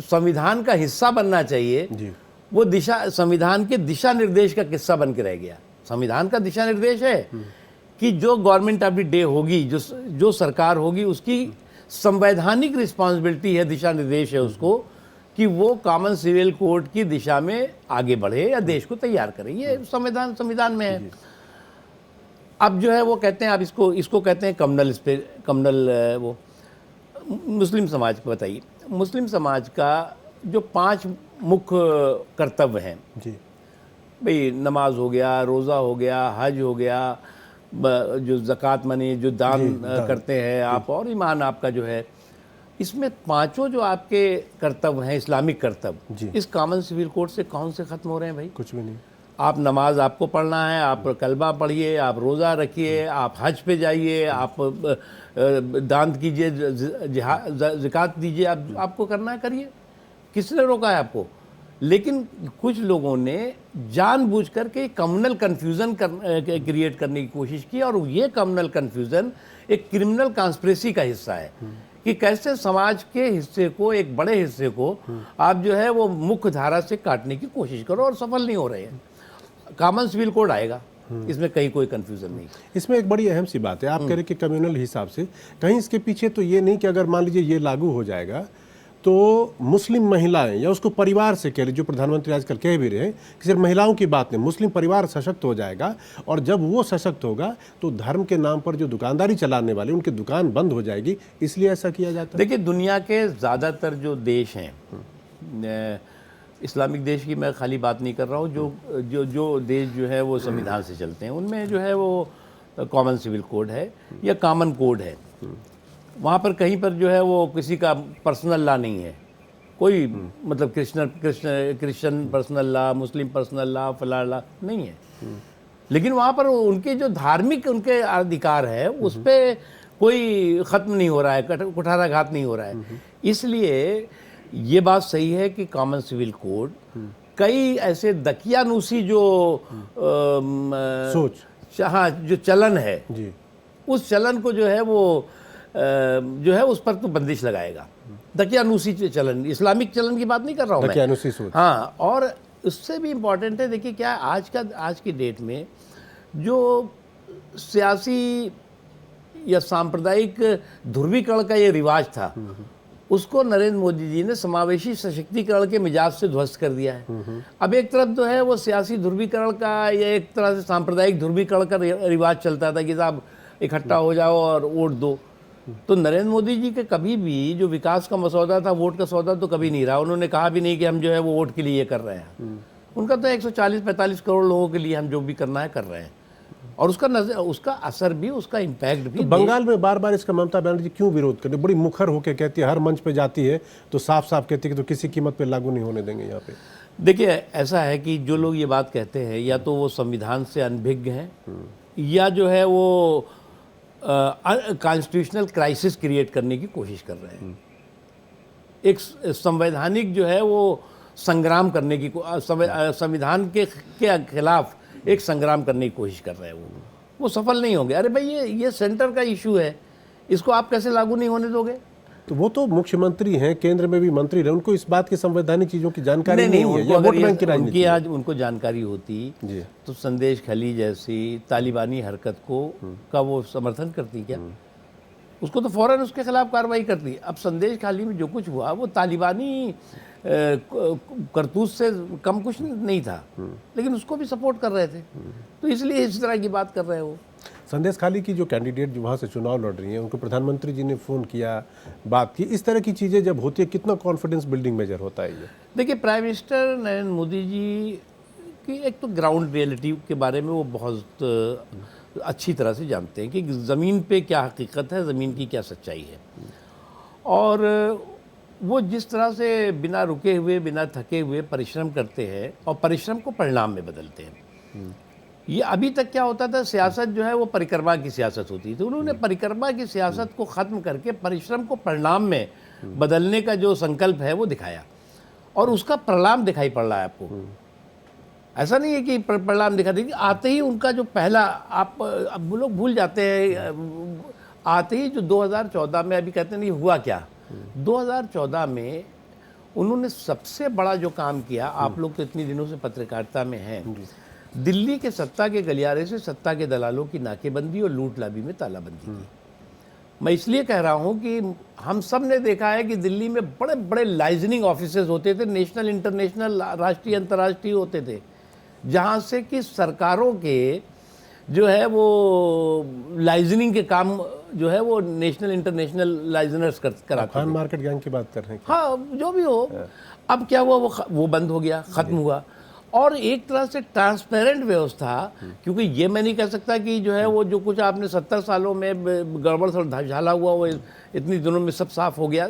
संविधान का हिस्सा बनना चाहिए
जी,
वो संविधान के दिशा निर्देश का किस्सा बन के रह गया। संविधान का दिशा निर्देश है कि जो गवर्नमेंट ऑफ द डे होगी, जो सरकार होगी, उसकी संवैधानिक रिस्पॉन्सिबिलिटी है, दिशा निर्देश है उसको कि वो कॉमन सिविल कोड की दिशा में आगे बढ़े या देश को तैयार करे। ये संविधान में है। अब जो है वो कहते हैं, आप इसको कहते हैं कम्युनल वो मुस्लिम समाज को बताइए, मुस्लिम समाज का जो 5 मुख्य कर्तव्य हैं,
जी,
भाई नमाज हो गया, रोज़ा हो गया, हज हो गया, जो ज़कात मनी जो दान करते हैं आप, और ईमान आपका जो है, इसमें 5 जो आपके कर्तव्य हैं, इस्लामिक कर्तव्य, इस कॉमन सिविल कोड से कौन से ख़त्म हो रहे हैं भाई?
कुछ भी नहीं।
आप नमाज आपको पढ़ना है, आप कलमा पढ़िए, आप रोज़ा रखिए, आप हज पे जाइए, आप दान कीजिए, ज़कात दीजिए, आपको करना है करिए। किसने रोका है आपको? लेकिन कुछ लोगों ने जानबूझकर के कम्युनल कन्फ्यूज़न क्रिएट करने की कोशिश की, और ये कम्युनल कन्फ्यूज़न एक क्रिमिनल कॉन्स्पिरेसी का हिस्सा है कि कैसे समाज के हिस्से को, एक बड़े हिस्से को आप जो है वो मुख्य धारा से काटने की कोशिश करो, और सफल नहीं हो रहे हैं। कॉमन सिविल कोड आएगा, इसमें कहीं कोई कन्फ्यूज़न नहीं।
इसमें एक बड़ी अहम सी बात है, आप कह रहे कि कम्युनल हिसाब से, कहीं इसके पीछे तो ये नहीं कि अगर मान लीजिए ये लागू हो जाएगा तो मुस्लिम महिलाएं या उसको परिवार से कह लीजिए, जो प्रधानमंत्री आजकल कह भी रहे हैं कि सिर्फ महिलाओं की बात नहीं, मुस्लिम परिवार सशक्त हो जाएगा, और जब वो सशक्त होगा तो धर्म के नाम पर जो दुकानदारी चलाने वाले उनकी दुकान बंद हो जाएगी, इसलिए ऐसा किया जाता है।
देखिए, दुनिया के ज़्यादातर जो देश हैं, इस्लामिक देश की मैं खाली बात नहीं कर रहा हूँ, जो देश जो है वो संविधान से चलते हैं, उनमें जो है वो कॉमन सिविल कोड है या कॉमन कोड है। वहाँ पर कहीं पर जो है वो किसी का पर्सनल लॉ नहीं है, कोई मतलब क्रिश्चियन पर्सनल लॉ, मुस्लिम पर्सनल लॉ, फला लॉ नहीं है। लेकिन वहाँ पर उनके जो धार्मिक उनके अधिकार है उस पर कोई ख़त्म नहीं हो रहा है, कुठाराघात नहीं हो रहा है। इसलिए ये बात सही है कि कॉमन सिविल कोड कई ऐसे दकियानूसी जो
सोच,
हाँ, जो चलन है
जी,
उस चलन को जो है वो जो है उस पर तो बंदिश लगाएगा। दकियानूसी चलन, इस्लामिक चलन की बात नहीं कर रहा हूँ मैं,
दकियानूसी सोच।
हाँ, और उससे भी इम्पॉर्टेंट है, देखिए क्या आज की डेट में जो सियासी या सांप्रदायिक ध्रुवीकरण का ये रिवाज था, उसको नरेंद्र मोदी जी ने समावेशी सशक्तिकरण के मिजाज से ध्वस्त कर दिया है। अब एक तरफ जो है वो सियासी ध्रुवीकरण का या एक तरह से सांप्रदायिक ध्रुवीकरण का रिवाज चलता था कि साहब इकट्ठा हो जाओ और वोट दो। तो नरेंद्र मोदी जी के कभी भी जो विकास का मसौदा था, वोट का सौदा तो कभी नहीं रहा। उन्होंने कहा भी नहीं कि हम जो है वो वोट के लिए ये कर रहे हैं। उनका तो 140-45 करोड़ लोगों के लिए हम जो भी करना है कर रहे हैं, और उसका असर भी, उसका इम्पैक्ट भी।
तो बंगाल में बार बार इसका ममता बनर्जी क्यों विरोध करती है? बड़ी मुखर होकर कहती है, हर मंच पे जाती है तो साफ साफ कहती है कि तो किसी कीमत पे लागू नहीं होने देंगे यहाँ पे।
देखिए, ऐसा है कि जो लोग ये बात कहते हैं या तो वो संविधान से अनभिज्ञ हैं या जो है वो कॉन्स्टिट्यूशनल क्राइसिस क्रिएट करने की कोशिश कर रहे हैं। एक संवैधानिक जो है वो संग्राम करने की, संविधान के खिलाफ एक संग्राम करने की कोशिश कर रहे हैं। वो सफल नहीं होंगे। अरे भाई, ये सेंटर का इशू है, इसको आप कैसे लागू नहीं होने दोगे?
तो वो तो मुख्यमंत्री हैं, केंद्र में भी मंत्री रहे, उनको इस बात की संवैधानिक चीजों की जानकारी नहीं है, या वोट बैंक की राजनीति
आज उनको जानकारी होती
जी,
तो संदेश खली जैसी तालिबानी हरकत का वो समर्थन करती क्या? उसको तो फौरन उसके खिलाफ कार्रवाई करती। अब संदेश खाली में जो कुछ हुआ वो तालिबानी करतूत से कम कुछ नहीं था, लेकिन उसको भी सपोर्ट कर रहे थे, तो इसलिए इस तरह की बात कर रहे हो।
संदेश खाली की जो कैंडिडेट जो वहाँ से चुनाव लड़ रही हैं, उनको प्रधानमंत्री जी ने फ़ोन किया, बात की, इस तरह की चीज़ें जब होती है कितना कॉन्फिडेंस बिल्डिंग मेजर होता है ये?
देखिए, प्राइम मिनिस्टर नरेंद्र मोदी जी की एक तो ग्राउंड रियलिटी के बारे में वो बहुत अच्छी तरह से जानते हैं कि ज़मीन पे क्या हकीकत है, ज़मीन की क्या सच्चाई है, और वो जिस तरह से बिना रुके हुए, बिना थके हुए परिश्रम करते हैं और परिश्रम को परिणाम में बदलते हैं। ये अभी तक क्या होता था, सियासत जो है वो परिक्रमा की सियासत होती थी। उन्होंने परिक्रमा की सियासत को ख़त्म करके परिश्रम को परिणाम में बदलने का जो संकल्प है वो दिखाया, और उसका परिणाम दिखाई पड़ रहा है आपको। ऐसा नहीं है कि परिणाम दिखा देगी, आते ही उनका जो पहला, आप अब लोग भूल जाते हैं, आते ही जो 2014 में, अभी कहते नहीं हुआ क्या, 2014 में उन्होंने सबसे बड़ा जो काम किया, आप लोग तो इतने दिनों से पत्रकारिता में हैं, दिल्ली के सत्ता के गलियारे से सत्ता के दलालों की नाकेबंदी और लूट लाबी में तालाबंदी की। मैं इसलिए कह रहा हूं कि हम सब ने देखा है कि दिल्ली में बड़े बड़े लाइजनिंग ऑफिसेज होते थे, नेशनल, इंटरनेशनल, राष्ट्रीय, अंतर्राष्ट्रीय होते थे, जहां से कि सरकारों के जो है वो लाइजनिंग के काम जो है वो नेशनल, इंटरनेशनल लाइजनर्स कराते
खान मार्केट गैंग की बात कर रहे हैं?
हाँ, जो भी हो। अब क्या हुआ, वो बंद हो गया, ख़त्म हुआ, और एक तरह से ट्रांसपेरेंट व्यवस्था, क्योंकि ये मैं नहीं कह सकता कि जो है वो जो कुछ आपने 70 सालों में गड़बड़ से झाला हुआ वो इतनी दिनों में सब साफ हो गया।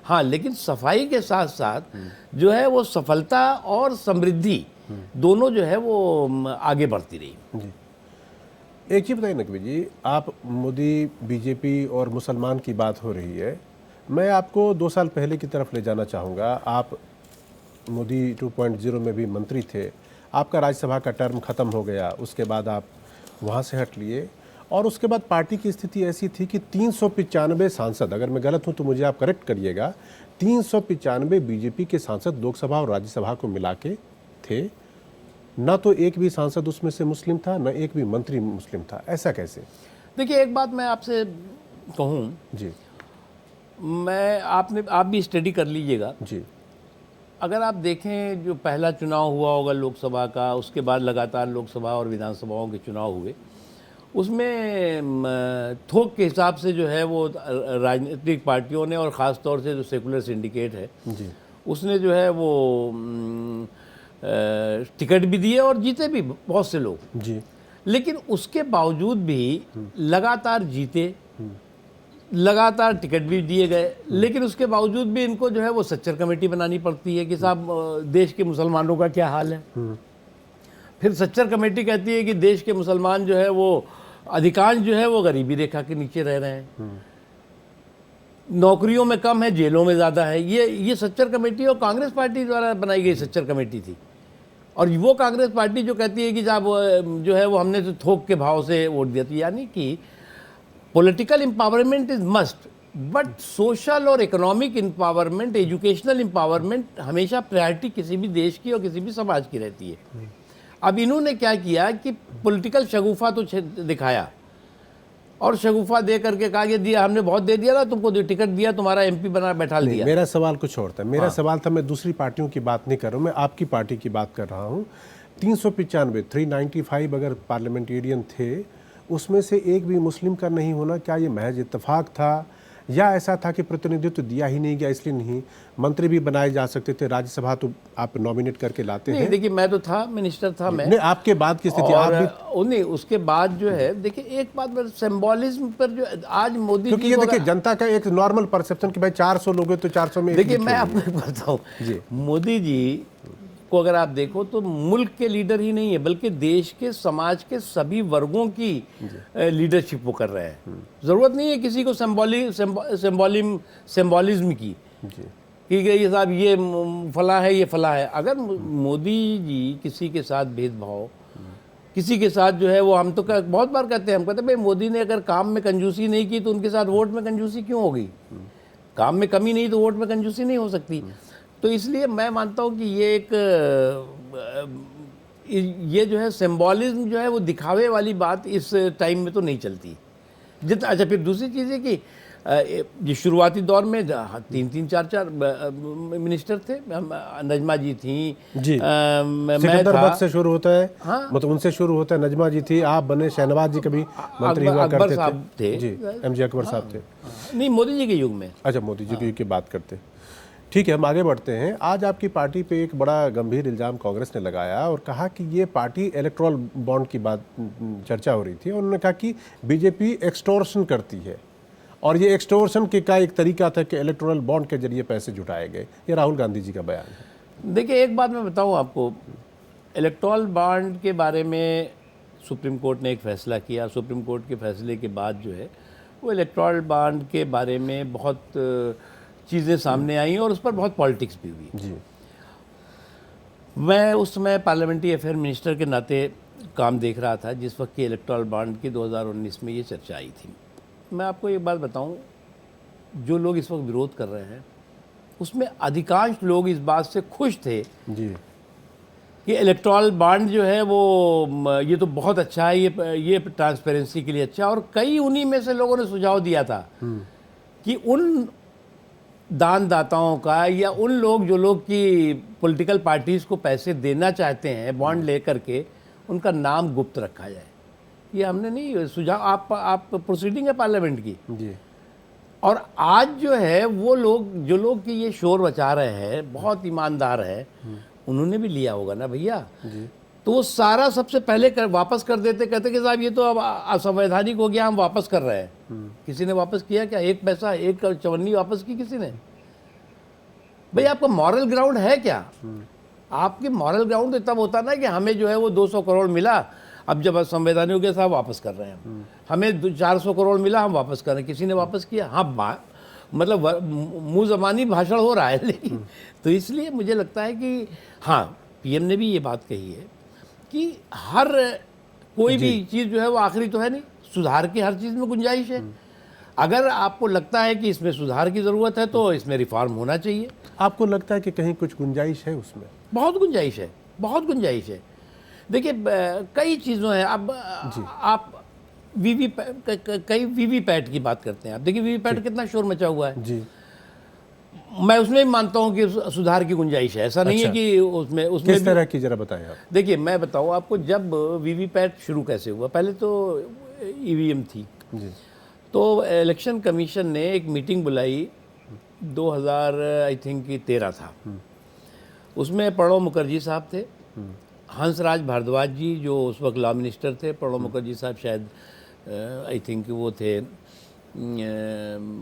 हाँ, लेकिन सफाई के साथ साथ जो है वो सफलता और समृद्धि दोनों जो है वो आगे बढ़ती रही।
जी, एक चीज़ बताइए नकवी जी, आप मोदी, बीजेपी और मुसलमान की बात हो रही है, मैं आपको 2 साल पहले की तरफ ले जाना चाहूँगा। आप मोदी 2.0 में भी मंत्री थे, आपका राज्यसभा का टर्म ख़त्म हो गया, उसके बाद आप वहाँ से हट लिए और उसके बाद पार्टी की स्थिति ऐसी थी कि 395 सांसद, अगर मैं गलत हूँ तो मुझे आप करेक्ट करिएगा, 395 बीजेपी के सांसद लोकसभा और राज्यसभा को मिला के थे, ना तो एक भी सांसद उसमें से मुस्लिम था, ना एक भी मंत्री मुस्लिम था। ऐसा कैसे?
देखिए, एक बात मैं आपसे कहूँ,
जी
आप भी स्टडी कर लीजिएगा।
जी
अगर आप देखें, जो पहला चुनाव हुआ होगा लोकसभा का, उसके बाद लगातार लोकसभा और विधानसभाओं के चुनाव हुए, उसमें थोक के हिसाब से जो है वो राजनीतिक पार्टियों ने और ख़ास तौर से जो सेकुलर सिंडिकेट है
जी
उसने जो है वो टिकट भी दिए और जीते भी बहुत से लोग।
जी
लेकिन उसके बावजूद भी लगातार जीते, लगातार टिकट भी दिए गए, लेकिन उसके बावजूद भी इनको जो है वो सच्चर कमेटी बनानी पड़ती है कि साहब देश के मुसलमानों का क्या हाल है। फिर सच्चर कमेटी कहती है कि देश के मुसलमान जो है वो अधिकांश जो है वो गरीबी रेखा के नीचे रह रहे हैं, नौकरियों में कम है, जेलों में ज़्यादा है। ये सच्चर कमेटी और कांग्रेस पार्टी द्वारा बनाई गई सच्चर कमेटी थी। और वो कांग्रेस पार्टी जो कहती है कि साहब जो है वो हमने तो थोक के भाव से वोट दिया था, यानी कि political empowerment is must, but social और इकोनॉमिक एम्पावरमेंट, एजुकेशनल एम्पावरमेंट हमेशा प्रायोरिटी किसी भी देश की और किसी भी समाज की रहती है। अब इन्होंने क्या किया कि पॉलिटिकल शगुफा तो दिखाया और शगुफा दे करके कहा कि दिया हमने बहुत दे दिया ना तुमको, टिकट दिया, तुम्हारा एमपी बना बैठा दिया।
मेरा सवाल कुछ और था। मेरा सवाल था, मैं दूसरी पार्टियों की बात नहीं कर रहा हूँ, मैं आपकी पार्टी की बात कर रहा हूँ। 395 अगर पार्लियामेंटेरियन थे, उसमें से एक भी मुस्लिम का नहीं होना, क्या ये महज इत्तेफाक था या ऐसा था कि प्रतिनिधित्व दिया ही नहीं गया इसलिए नहीं? मंत्री भी बनाए जा सकते थे, राज्यसभा तो आप नॉमिनेट करके लाते हैं।
देखिए, मैं तो था, मिनिस्टर था मैं।
नहीं, आपके बाद की स्थिति आप भी
नहीं, उसके बाद जो है, देखिए एक बात सिंबॉलिज्म पर जो आज मोदी,
क्योंकि ये देखिए जनता का एक नॉर्मल परसेप्शन कि भाई 400 लोग हैं तो 400 में।
देखिए मैं आपको एक बताऊं, मोदी जी को अगर आप देखो तो मुल्क के लीडर ही नहीं है, बल्कि देश के समाज के सभी वर्गों की लीडरशिप वो कर रहे हैं। ज़रूरत नहीं है किसी को सिंबॉलिज्म की कि ये साहब ये फला है, ये फला है। अगर मोदी जी किसी के साथ भेदभाव, किसी के साथ जो है वो, हम तो बहुत बार कहते हैं, हम कहते हैं भाई मोदी ने अगर काम में कंजूसी नहीं की तो उनके साथ वोट में कंजूसी क्यों होगी? काम में कमी नहीं तो वोट में कंजूसी नहीं हो सकती। तो इसलिए मैं मानता हूँ कि ये जो है सिंबॉलिज्म जो है वो दिखावे वाली बात इस टाइम में तो नहीं चलती जितना। अच्छा, फिर दूसरी चीज़ है कि ये शुरुआती दौर में 3-3, 4-4 मिनिस्टर थे, नजमा जी थी,
सिकंदर वक्त से शुरू होता है। हाँ? मतलब उनसे शुरू होता है, नजमा जी थी, आप बने, शहनवाज जी कभी मंत्री हुआ करते थे जी, MJ अकबर साहब थे।
नहीं, मोदी जी के युग में।
अच्छा, मोदी जी के युग की बात करते। ठीक है, हम आगे बढ़ते हैं। आज आपकी पार्टी पे एक बड़ा गंभीर इल्ज़ाम कांग्रेस ने लगाया और कहा कि ये पार्टी इलेक्टोरल बॉन्ड की बात चर्चा हो रही थी। उन्होंने कहा कि बीजेपी एक्सटॉर्शन करती है और ये एक्सटॉर्शन के का एक तरीका था कि इलेक्टोरल बॉन्ड के जरिए पैसे जुटाए गए। ये राहुल गांधी जी का बयान है।
देखिए, एक बात मैं बताऊं आपको, इलेक्टोरल बॉन्ड के बारे में सुप्रीम कोर्ट ने एक फ़ैसला किया। सुप्रीम कोर्ट के फैसले के बाद जो है वो इलेक्टोरल बॉन्ड के बारे में बहुत चीज़ें सामने आई और उस पर बहुत पॉलिटिक्स भी हुई
जी।
मैं उस समय पार्लियामेंट्री अफेयर मिनिस्टर के नाते काम देख रहा था जिस वक्त की इलेक्टोरल बॉन्ड की 2019 में ये चर्चा आई थी। मैं आपको एक बात बताऊं, जो लोग इस वक्त विरोध कर रहे हैं उसमें अधिकांश लोग इस बात से खुश थे
जी
कि इलेक्टोरल बॉन्ड जो है वो ये तो बहुत अच्छा है, ये ट्रांसपेरेंसी के लिए अच्छा है। और कई उन्हीं में से लोगों ने सुझाव दिया था कि उन दानदाताओं का या उन लोग की पॉलिटिकल पार्टीज़ को पैसे देना चाहते हैं बॉन्ड लेकर के, उनका नाम गुप्त रखा जाए। ये हमने नहीं सुझाव, आप प्रोसीडिंग है पार्लियामेंट की
जी।
और आज जो है वो लोग, जो लोग की ये शोर मचा रहे हैं, बहुत ईमानदार है, उन्होंने भी लिया होगा ना भैया। तो वो सारा सबसे पहले वापस कर देते, कहते कि साहब ये तो अब असंवैधानिक हो गया, हम वापस कर रहे हैं। किसी ने वापस किया क्या? एक पैसा, एक चवन्नी वापस की किसी ने? भाई आपका मॉरल ग्राउंड है क्या? आपके मॉरल ग्राउंड तो तब होता ना कि हमें जो है वो 200 करोड़ मिला, अब जब असंवैधानिक हो गया साहब वापस कर रहे हैं। हमें 400 करोड़ मिला, हम वापस कर रहे हैं। किसी ने वापस किया? हाँ, मतलब मुंह ज़बानी भाषण हो रहा है लेकिन तो इसलिए मुझे लगता है कि हाँ, पीएम ने भी ये बात कही है कि हर कोई भी चीज़ जो है वो आखिरी तो है नहीं, सुधार की हर चीज़ में गुंजाइश है। अगर आपको लगता है कि इसमें सुधार की ज़रूरत है तो इसमें रिफॉर्म होना चाहिए।
आपको लगता है कि कहीं कुछ गुंजाइश है उसमें?
बहुत गुंजाइश है, बहुत गुंजाइश है। देखिए कई चीज़ों है। अब आप कई वीवीपैट की बात करते हैं। आप देखिए वीवीपैट कितना शोर मचा हुआ है।
जी।
मैं उसमें भी मानता हूँ कि सुधार की गुंजाइश है। ऐसा नहीं है
अच्छा।
कि उसमें
किस तरह की, जरा बताएं आप।
देखिए मैं बताऊँ आपको, जब वीवीपैट शुरू कैसे हुआ, पहले तो ईवीएम थी।
जी।
तो इलेक्शन कमीशन ने एक मीटिंग बुलाई 2000 आई थिंक 13 था। उसमें प्रणब मुखर्जी साहब थे, हंसराज भारद्वाज जी जो उस वक्त लॉ मिनिस्टर थे, प्रणब मुखर्जी साहब शायद आई थिंक वो थे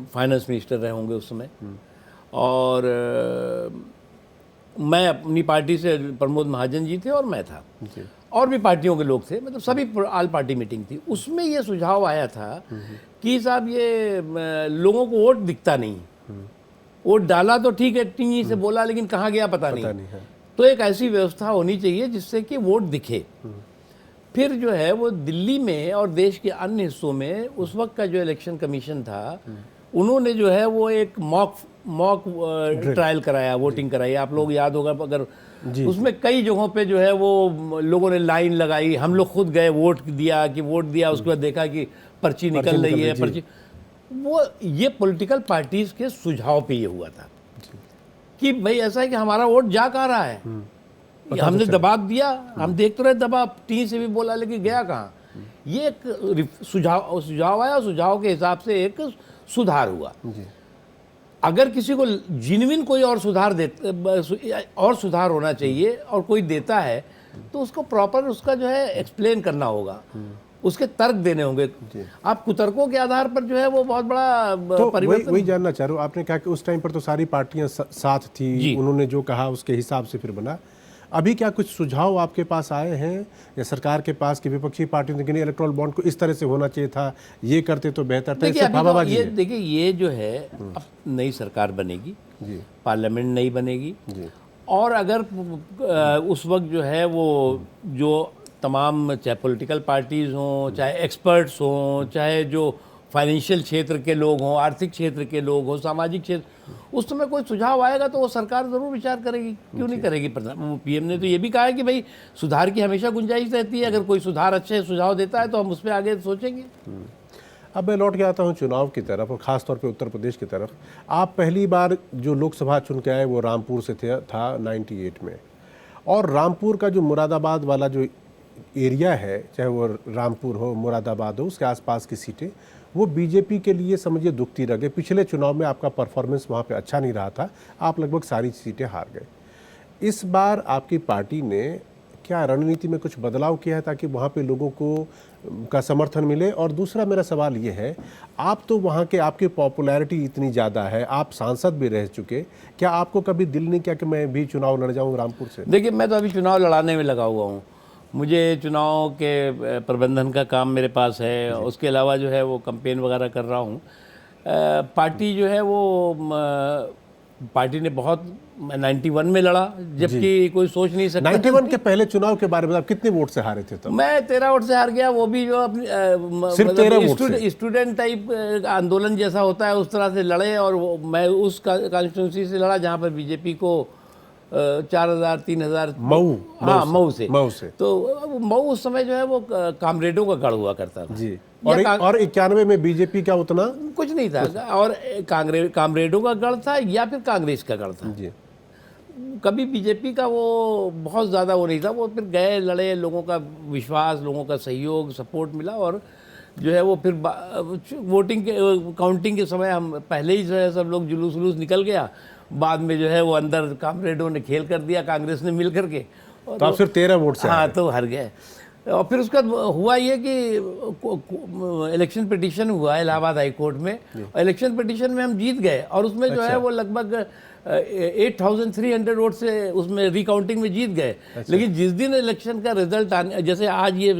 फाइनेंस मिनिस्टर रहे होंगे उस समय, और मैं अपनी पार्टी से प्रमोद महाजन जी थे और मैं था, और भी पार्टियों के लोग थे, मतलब सभी ऑल पार्टी मीटिंग थी। उसमें ये सुझाव आया था कि साहब ये लोगों को वोट दिखता नहीं, वोट डाला तो ठीक है, टींगी से बोला, लेकिन कहाँ गया पता नहीं
है।
तो एक ऐसी व्यवस्था होनी चाहिए जिससे कि वोट दिखे। फिर जो है वो दिल्ली में और देश के अन्य हिस्सों में उस वक्त का जो इलेक्शन कमीशन था, उन्होंने जो है वो एक मॉक ट्रायल कराया, वोटिंग कराई। आप लोग याद होगा अगर, उसमें कई जगहों पे जो है वो लोगों ने लाइन लगाई, हम लोग खुद गए, वोट दिया, उसके बाद देखा कि पर्ची निकल रही है, पर्ची। वो ये पॉलिटिकल पार्टीज के सुझाव पे ये हुआ था कि भाई ऐसा है कि हमारा वोट जा कहाँ रहा है, हमने दबाव दिया, हम देख तो रहे दबाव, टी से भी बोला, लेकिन गया कहाँ। ये एक सुझाव आया, सुझाव के हिसाब से एक सुधार हुआ। अगर किसी को जिन्विन कोई और सुधार होना चाहिए और कोई देता है तो उसको प्रॉपर उसका जो है एक्सप्लेन करना होगा, उसके तर्क देने होंगे। आप कुतर्कों के आधार पर जो है वो बहुत बड़ा
तो
परिवर्तन।
वही जानना चाह रहा हूँ। आपने कहा कि उस टाइम पर तो सारी पार्टियां साथ थी, उन्होंने जो कहा उसके हिसाब से फिर बना। अभी क्या कुछ सुझाव आपके पास आए हैं या सरकार के पास कि विपक्षी पार्टियों ने कि इलेक्टोरल बॉन्ड को इस तरह से होना चाहिए था, ये करते तो बेहतर था?
देखिए ये जो है अब नई सरकार बनेगी, पार्लियामेंट नई बनेगी, और अगर उस वक्त जो है वो जो तमाम चाहे पॉलिटिकल पार्टीज़ हों, चाहे एक्सपर्ट्स हों, चाहे जो फाइनेंशियल क्षेत्र के लोग हों, आर्थिक क्षेत्र के लोग हों, सामाजिक क्षेत्र, उस समय कोई सुझाव आएगा तो वो सरकार ज़रूर विचार करेगी, क्यों नहीं करेगी। पीएम ने तो ये भी कहा है कि भाई सुधार की हमेशा गुंजाइश रहती है, अगर कोई सुधार अच्छे सुझाव देता है तो हम उस पर आगे सोचेंगे।
अब मैं लौट के आता हूँ चुनाव की तरफ और ख़ासतौर पे उत्तर प्रदेश की तरफ। आप पहली बार जो लोकसभा चुन के आए वो रामपुर से था 98 में, और रामपुर का जो मुरादाबाद वाला जो एरिया है, चाहे वो रामपुर हो, मुरादाबाद हो, उसके आसपास की सीटें, वो बीजेपी के लिए समझिए दुखती रह गई। पिछले चुनाव में आपका परफॉर्मेंस वहाँ पे अच्छा नहीं रहा था, आप लगभग सारी सीटें हार गए। इस बार आपकी पार्टी ने क्या रणनीति में कुछ बदलाव किया है ताकि वहाँ पे लोगों को का समर्थन मिले? और दूसरा मेरा सवाल ये है, आप तो वहाँ के, आपकी पॉपुलैरिटी इतनी ज़्यादा है, आप सांसद भी रह चुके, क्या आपको कभी दिल नहीं किया कि मैं भी चुनाव लड़ जाऊँ रामपुर से?
देखिए मैं तो अभी चुनाव लड़ाने में लगा हुआ हूँ, मुझे चुनाव के प्रबंधन का काम मेरे पास है, उसके अलावा जो है वो कैंपेन वगैरह कर रहा हूँ। पार्टी जो है वो पार्टी ने बहुत 91 में लड़ा, जबकि कोई सोच नहीं सकता।
91 के पहले चुनाव के बारे में आप कितने वोट से हारे थे तब?
मैं 13 वोट से हार गया, वो भी जो अपनी
सिर्फ 13 वोट से?
स्टूडेंट टाइप आंदोलन जैसा होता है उस तरह से लड़े, और मैं उस कॉन्स्टिट्यूंसी से लड़ा जहाँ पर बीजेपी को 4000 3000
मऊ,
हाँ मऊ से।
तो
मऊ उस समय जो है वो कामरेडों का गढ़ हुआ करता था
जी, और 91 में बीजेपी का उतना
कुछ नहीं था, और कामरेडों का गढ़ था या फिर कांग्रेस का गढ़ था
जी।
कभी बीजेपी का वो बहुत ज़्यादा वो नहीं था। वो फिर गए, लड़े, लोगों का विश्वास, लोगों का सहयोग, सपोर्ट मिला, और जो है वो फिर वोटिंग के काउंटिंग के समय हम पहले ही जो है सब लोग जुलूस वुलूस निकल गया, बाद में जो है वो अंदर कामरेडों ने खेल कर दिया, कांग्रेस ने मिल करके,
तो आप सिर्फ 13 वोट से
हाँ तो हार गए। और फिर उसका हुआ ये कि इलेक्शन पिटीशन हुआ इलाहाबाद हाई कोर्ट में, और इलेक्शन पिटीशन में हम जीत गए, और उसमें जो है वो लगभग 8,300 वोट से उसमें रिकाउंटिंग में जीत गए। लेकिन जिस दिन इलेक्शन का रिजल्ट आने, जैसे आज ये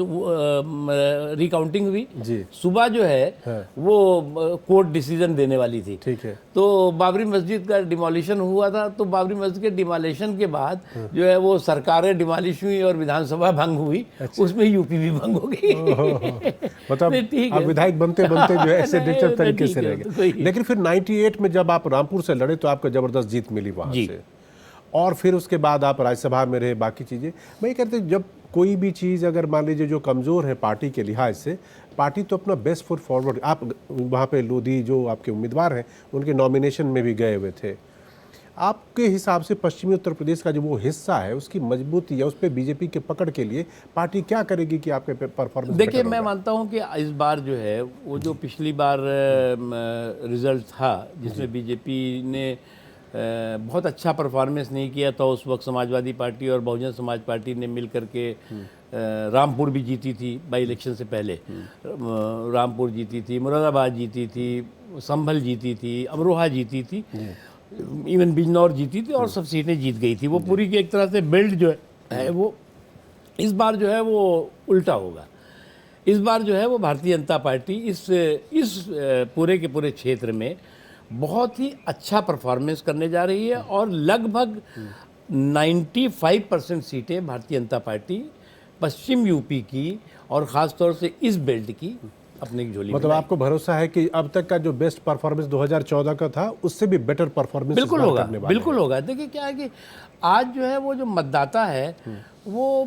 रिकाउंटिंग हुई,
जी
सुबह जो है वो कोर्ट डिसीजन देने वाली थी।
ठीक है।
तो बाबरी मस्जिद का डिमोलिशन हुआ था, तो बाबरी मस्जिद के डिमोलिशन के बाद जो है वो सरकारें डिमोलिश हुई और विधानसभा भंग हुई। उसमें यूपी भी भंग हो गई।
मतलब अब विधायक बनते बनते जो है ऐसे दिलचस्प तरीके से रह
तो
गए। लेकिन फिर 98 में जब आप रामपुर से लड़े तो आपको जबरदस्त जीत मिली वहां से, और फिर उसके बाद आप राज्यसभा में रहे, बाकी चीजें। मैं ये कहते जब कोई भी चीज़ अगर मान लीजिए जो कमज़ोर है पार्टी के लिहाज से, पार्टी तो अपना बेस्ट फुट फॉरवर्ड, आप वहाँ पे लोधी जो आपके उम्मीदवार हैं उनके नॉमिनेशन में भी गए हुए थे। आपके हिसाब से पश्चिमी उत्तर प्रदेश का जो वो हिस्सा है उसकी मजबूती या उस पर बीजेपी के पकड़ के लिए पार्टी क्या करेगी कि आपके परफॉर्मेंस?
देखिए, मैं मानता हूँ कि इस बार जो है वो जो पिछली बार रिजल्ट था जिसमें बीजेपी ने बहुत अच्छा परफॉर्मेंस नहीं किया था, उस वक्त समाजवादी पार्टी और बहुजन समाज पार्टी ने मिल करके रामपुर भी जीती थी बाई इलेक्शन से पहले, रामपुर जीती थी, मुरादाबाद जीती थी, संभल जीती थी, अमरोहा जीती थी, इवन बिजनौर जीती थी और सब सीटें जीत गई थी। वो पूरी की एक तरह से बिल्ड जो है वो इस बार जो है वो उल्टा होगा। इस बार जो है वो भारतीय जनता पार्टी इस पूरे के पूरे क्षेत्र में बहुत ही अच्छा परफॉर्मेंस करने जा रही है और लगभग 95% सीटें भारतीय जनता पार्टी पश्चिम यूपी की और ख़ास तौर से इस बेल्ट की अपने की झोली।
मतलब आपको भरोसा है कि अब तक का जो बेस्ट परफॉर्मेंस 2014 का था उससे भी बेटर परफॉर्मेंस
बिल्कुल होगा, बिल्कुल होगा। देखिए क्या है कि आज जो है वो जो मतदाता है वो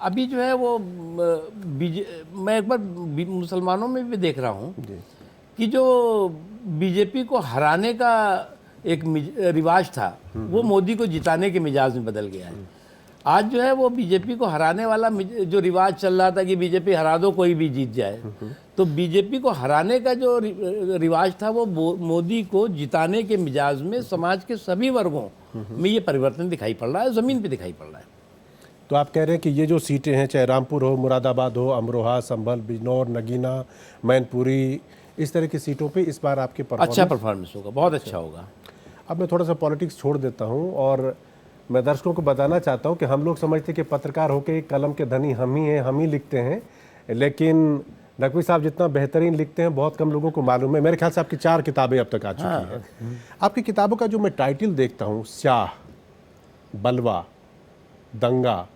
अभी जो है वो मैं एक बार मुसलमानों में भी देख रहा हूँ कि जो बीजेपी को हराने का एक रिवाज था वो मोदी को जिताने के मिजाज में बदल गया है। आज जो है वो बीजेपी को हराने वाला जो रिवाज चल रहा था कि बीजेपी हरा दो कोई भी जीत जाए, तो बीजेपी को हराने का जो रिवाज था वो मोदी को जिताने के मिजाज में समाज के सभी वर्गों में ये परिवर्तन दिखाई पड़ रहा है, ज़मीन पे दिखाई पड़ रहा है।
तो आप कह रहे हैं कि ये जो सीटें हैं, चाहे रामपुर हो, मुरादाबाद हो, अमरोहा, संभल, बिजनौर, नगीना, मैनपुरी, इस तरह की सीटों पे इस बार आपके
अच्छा परफॉर्मेंस होगा, बहुत अच्छा होगा।
अब मैं थोड़ा सा पॉलिटिक्स छोड़ देता हूँ और मैं दर्शकों को बताना चाहता हूँ कि हम लोग समझते हैं कि पत्रकार होके कलम के धनी हम ही हैं, हम ही लिखते हैं, लेकिन नकवी साहब जितना बेहतरीन लिखते हैं बहुत कम लोगों को मालूम है। मेरे ख्याल से आपकी 4 किताबें अब तक आ चुकी हैं। आपकी किताबों का जो मैं टाइटल देखता हूँ, स्याह, बलवा, दंगा,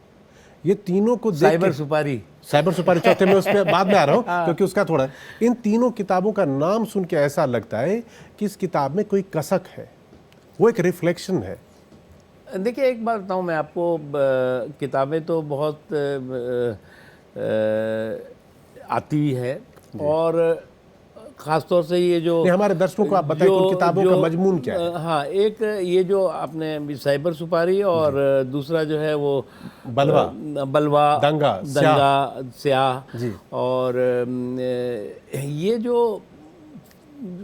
ये तीनों को
साइबर सुपारी
चौथे में उस पर बाद में आ रहा हूँ क्योंकि उसका थोड़ा, इन तीनों किताबों का नाम सुन के ऐसा लगता है कि इस किताब में कोई कसक है, वो एक रिफ्लेक्शन है।
देखिए एक बात बताऊँ मैं आपको, किताबें तो बहुत आती है और ख़ास तौर से ये जो
हमारे दर्शकों को आप बताएं कि किताबों का मजमून क्या है।
हाँ, एक ये जो आपने साइबर सुपारी और दूसरा जो है वो बलवा,
दंगा,
स्याह, और ये जो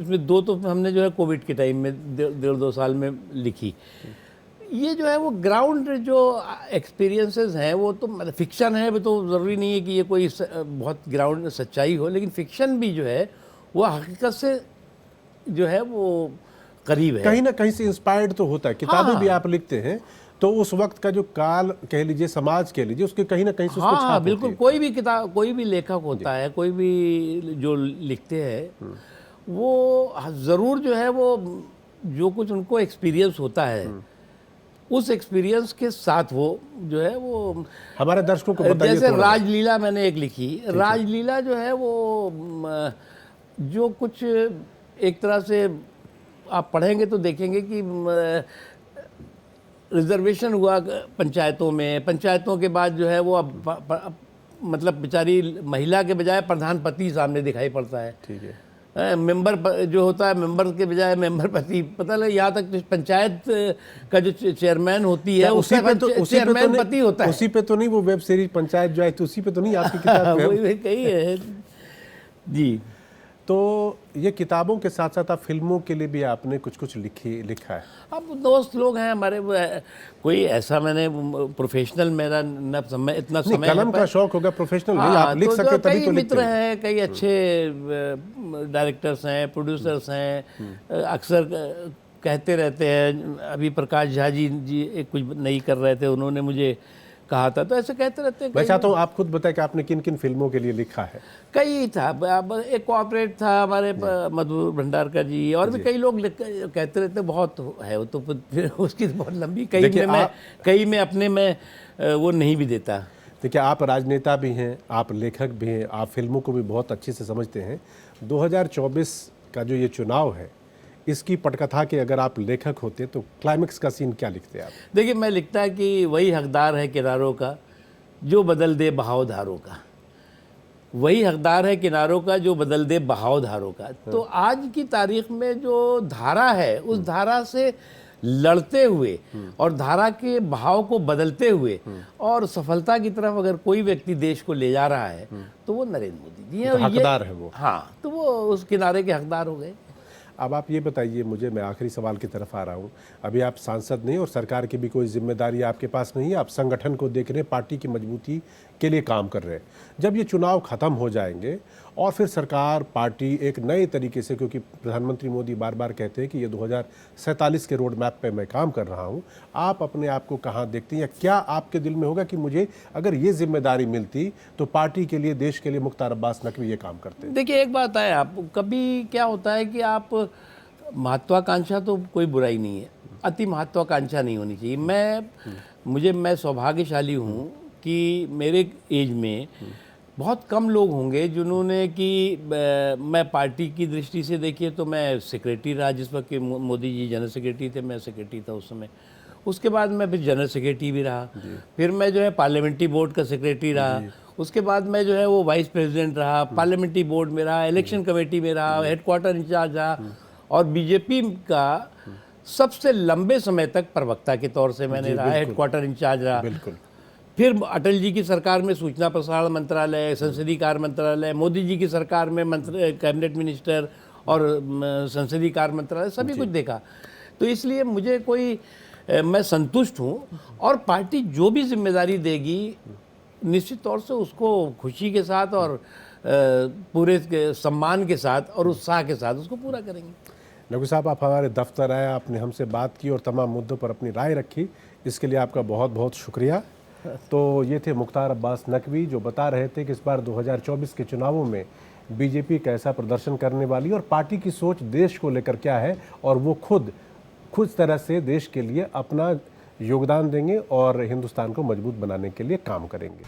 इसमें 2 तो हमने जो है कोविड के टाइम में 1.5-2 साल में लिखी। ये जो है वो ग्राउंड जो एक्सपीरियंसेस हैं वो तो मतलब फिक्शन है, वो तो ज़रूरी नहीं है कि ये कोई बहुत ग्राउंड सच्चाई हो, लेकिन फिक्शन भी जो है वो हकीकत से जो है वो करीब है,
कहीं ना कहीं से इंस्पायर्ड तो होता है। किताबें भी आप लिखते हैं तो उस वक्त का जो काल कह लीजिए, समाज कह लीजिए, उसके कहीं ना कहीं से उसको छाप
बिल्कुल। कोई भी किताब, कोई भी लेखक होता है, कोई भी जो लिखते हैं वो ज़रूर जो है वो जो कुछ उनको एक्सपीरियंस होता है उस एक्सपीरियंस के साथ वो जो है वो
हमारे दर्शकों को बताइए।
जैसे राजलीला मैंने एक लिखी, राजलीला जो है वो जो कुछ एक तरह से आप पढ़ेंगे तो देखेंगे कि रिजर्वेशन हुआ पंचायतों के बाद जो है वो अब मतलब बेचारी महिला के बजाय प्रधान पति सामने दिखाई पड़ता है।
ठीक है।
मेंबर जो होता है मेंबर के बजाय मेंबर पति, पता लगे यहाँ तक पंचायत का जो चेयरमैन होती है
उसी पे तो
चेयरमैन पति होता है।
उसी पे तो नहीं वो वेब सीरीज पंचायत जो है तो उसी पे तो नहीं आपकी किताब में
वही कही है जी।
तो ये किताबों के साथ साथ आप फिल्मों के लिए भी आपने कुछ लिखा है।
अब दोस्त लोग हैं हमारे, कोई ऐसा मैंने प्रोफेशनल मेरा इतना समय
कलम का शौक होगा, प्रोफेशनल नहीं आप लिख सके तभी तो
मित्र हैं, कई अच्छे डायरेक्टर्स हैं, प्रोड्यूसर्स हैं, अक्सर कहते रहते हैं, अभी प्रकाश झा जी एक कुछ नई कर रहे थे, उन्होंने मुझे कहा था, तो ऐसे कहते रहते हैं।
मैं चाहता हूँ आप खुद बताएं कि आपने किन किन फिल्मों के लिए लिखा है।
कई था, अब एक कॉर्पोरेट था हमारे मधुर भंडारकर जी, और भी कई लोग कहते रहते, बहुत है वो, तो फिर उसकी तो बहुत लंबी, कई में अपने में वो नहीं भी देता।
देखिए, आप राजनेता भी हैं, आप लेखक भी हैं, आप फिल्मों को भी बहुत अच्छे से समझते हैं। 2024 का जो ये चुनाव है, इसकी पटकथा के अगर आप लेखक होते तो क्लाइमेक्स का सीन क्या लिखते आप?
देखिए, मैं लिखता है कि वही हकदार है किनारों का जो बदल दे बहाव धारों का, वही हकदार है किनारों का जो बदल दे बहाव धारों का। तो आज की तारीख में जो धारा है, उस धारा से लड़ते हुए और धारा के बहाव को बदलते हुए और सफलता की तरफ अगर कोई व्यक्ति देश को ले जा रहा है तो वो नरेंद्र मोदी जी हैं।
तो हकदार है वो।
हाँ, तो वो उस किनारे के हकदार हो गए।
अब आप ये बताइए मुझे, मैं आखिरी सवाल की तरफ आ रहा हूँ। अभी आप सांसद नहीं और सरकार की भी कोई जिम्मेदारी आपके पास नहीं है, आप संगठन को देख रहे हैं, पार्टी की मजबूती के लिए काम कर रहे हैं। जब ये चुनाव ख़त्म हो जाएंगे और फिर सरकार, पार्टी एक नए तरीके से, क्योंकि प्रधानमंत्री मोदी बार बार कहते हैं कि ये 2047 के रोड मैप पर मैं काम कर रहा हूँ, आप अपने आप को कहाँ देखते हैं, या क्या आपके दिल में होगा कि मुझे अगर ये जिम्मेदारी मिलती तो पार्टी के लिए, देश के लिए मुख्तार अब्बास नकवी ये काम करते?
देखिए, एक बात है, आप कभी क्या होता है कि आप महत्वाकांक्षा तो कोई बुराई नहीं है, अति महत्वाकांक्षा नहीं होनी चाहिए। मैं सौभाग्यशाली हूँ कि मेरे एज में बहुत कम लोग होंगे जिन्होंने कि मैं पार्टी की दृष्टि से, देखिए तो मैं सेक्रेटरी रहा जिस वक्त कि मोदी जी जनरल सेक्रेटरी थे, मैं सेक्रेटरी था उस समय। उसके बाद मैं फिर जनरल सेक्रेटरी भी रहा, फिर मैं जो है पार्लियामेंट्री बोर्ड का सेक्रेटरी रहा, उसके बाद मैं जो है वो वाइस प्रेसिडेंट रहा, पार्लियामेंट्री बोर्ड में रहा, इलेक्शन कमेटी में रहा, हेडक्वार्टर इंचार्ज रहा, और बीजेपी का सबसे लंबे समय तक प्रवक्ता के तौर से मैंने रहा, हेडक्वार्टर इंचार्ज रहा।
बिल्कुल।
फिर अटल जी की सरकार में सूचना प्रसारण मंत्रालय, संसदीय कार्य मंत्रालय, मोदी जी की सरकार में कैबिनेट मिनिस्टर और संसदीय कार्य मंत्रालय, सभी कुछ देखा। तो इसलिए मुझे मैं संतुष्ट हूँ, और पार्टी जो भी जिम्मेदारी देगी निश्चित तौर से उसको खुशी के साथ और पूरे सम्मान के साथ और उत्साह के साथ उसको पूरा करेंगे।
नकवी साहब, आप हमारे दफ्तर आए, आपने हमसे बात की और तमाम मुद्दों पर अपनी राय रखी, इसके लिए आपका बहुत बहुत शुक्रिया। तो ये थे मुख्तार अब्बास नकवी, जो बता रहे थे कि इस बार 2024 के चुनावों में बीजेपी कैसा प्रदर्शन करने वाली और पार्टी की सोच देश को लेकर क्या है, और वो खुद तरह से देश के लिए अपना योगदान देंगे और हिंदुस्तान को मजबूत बनाने के लिए काम करेंगे।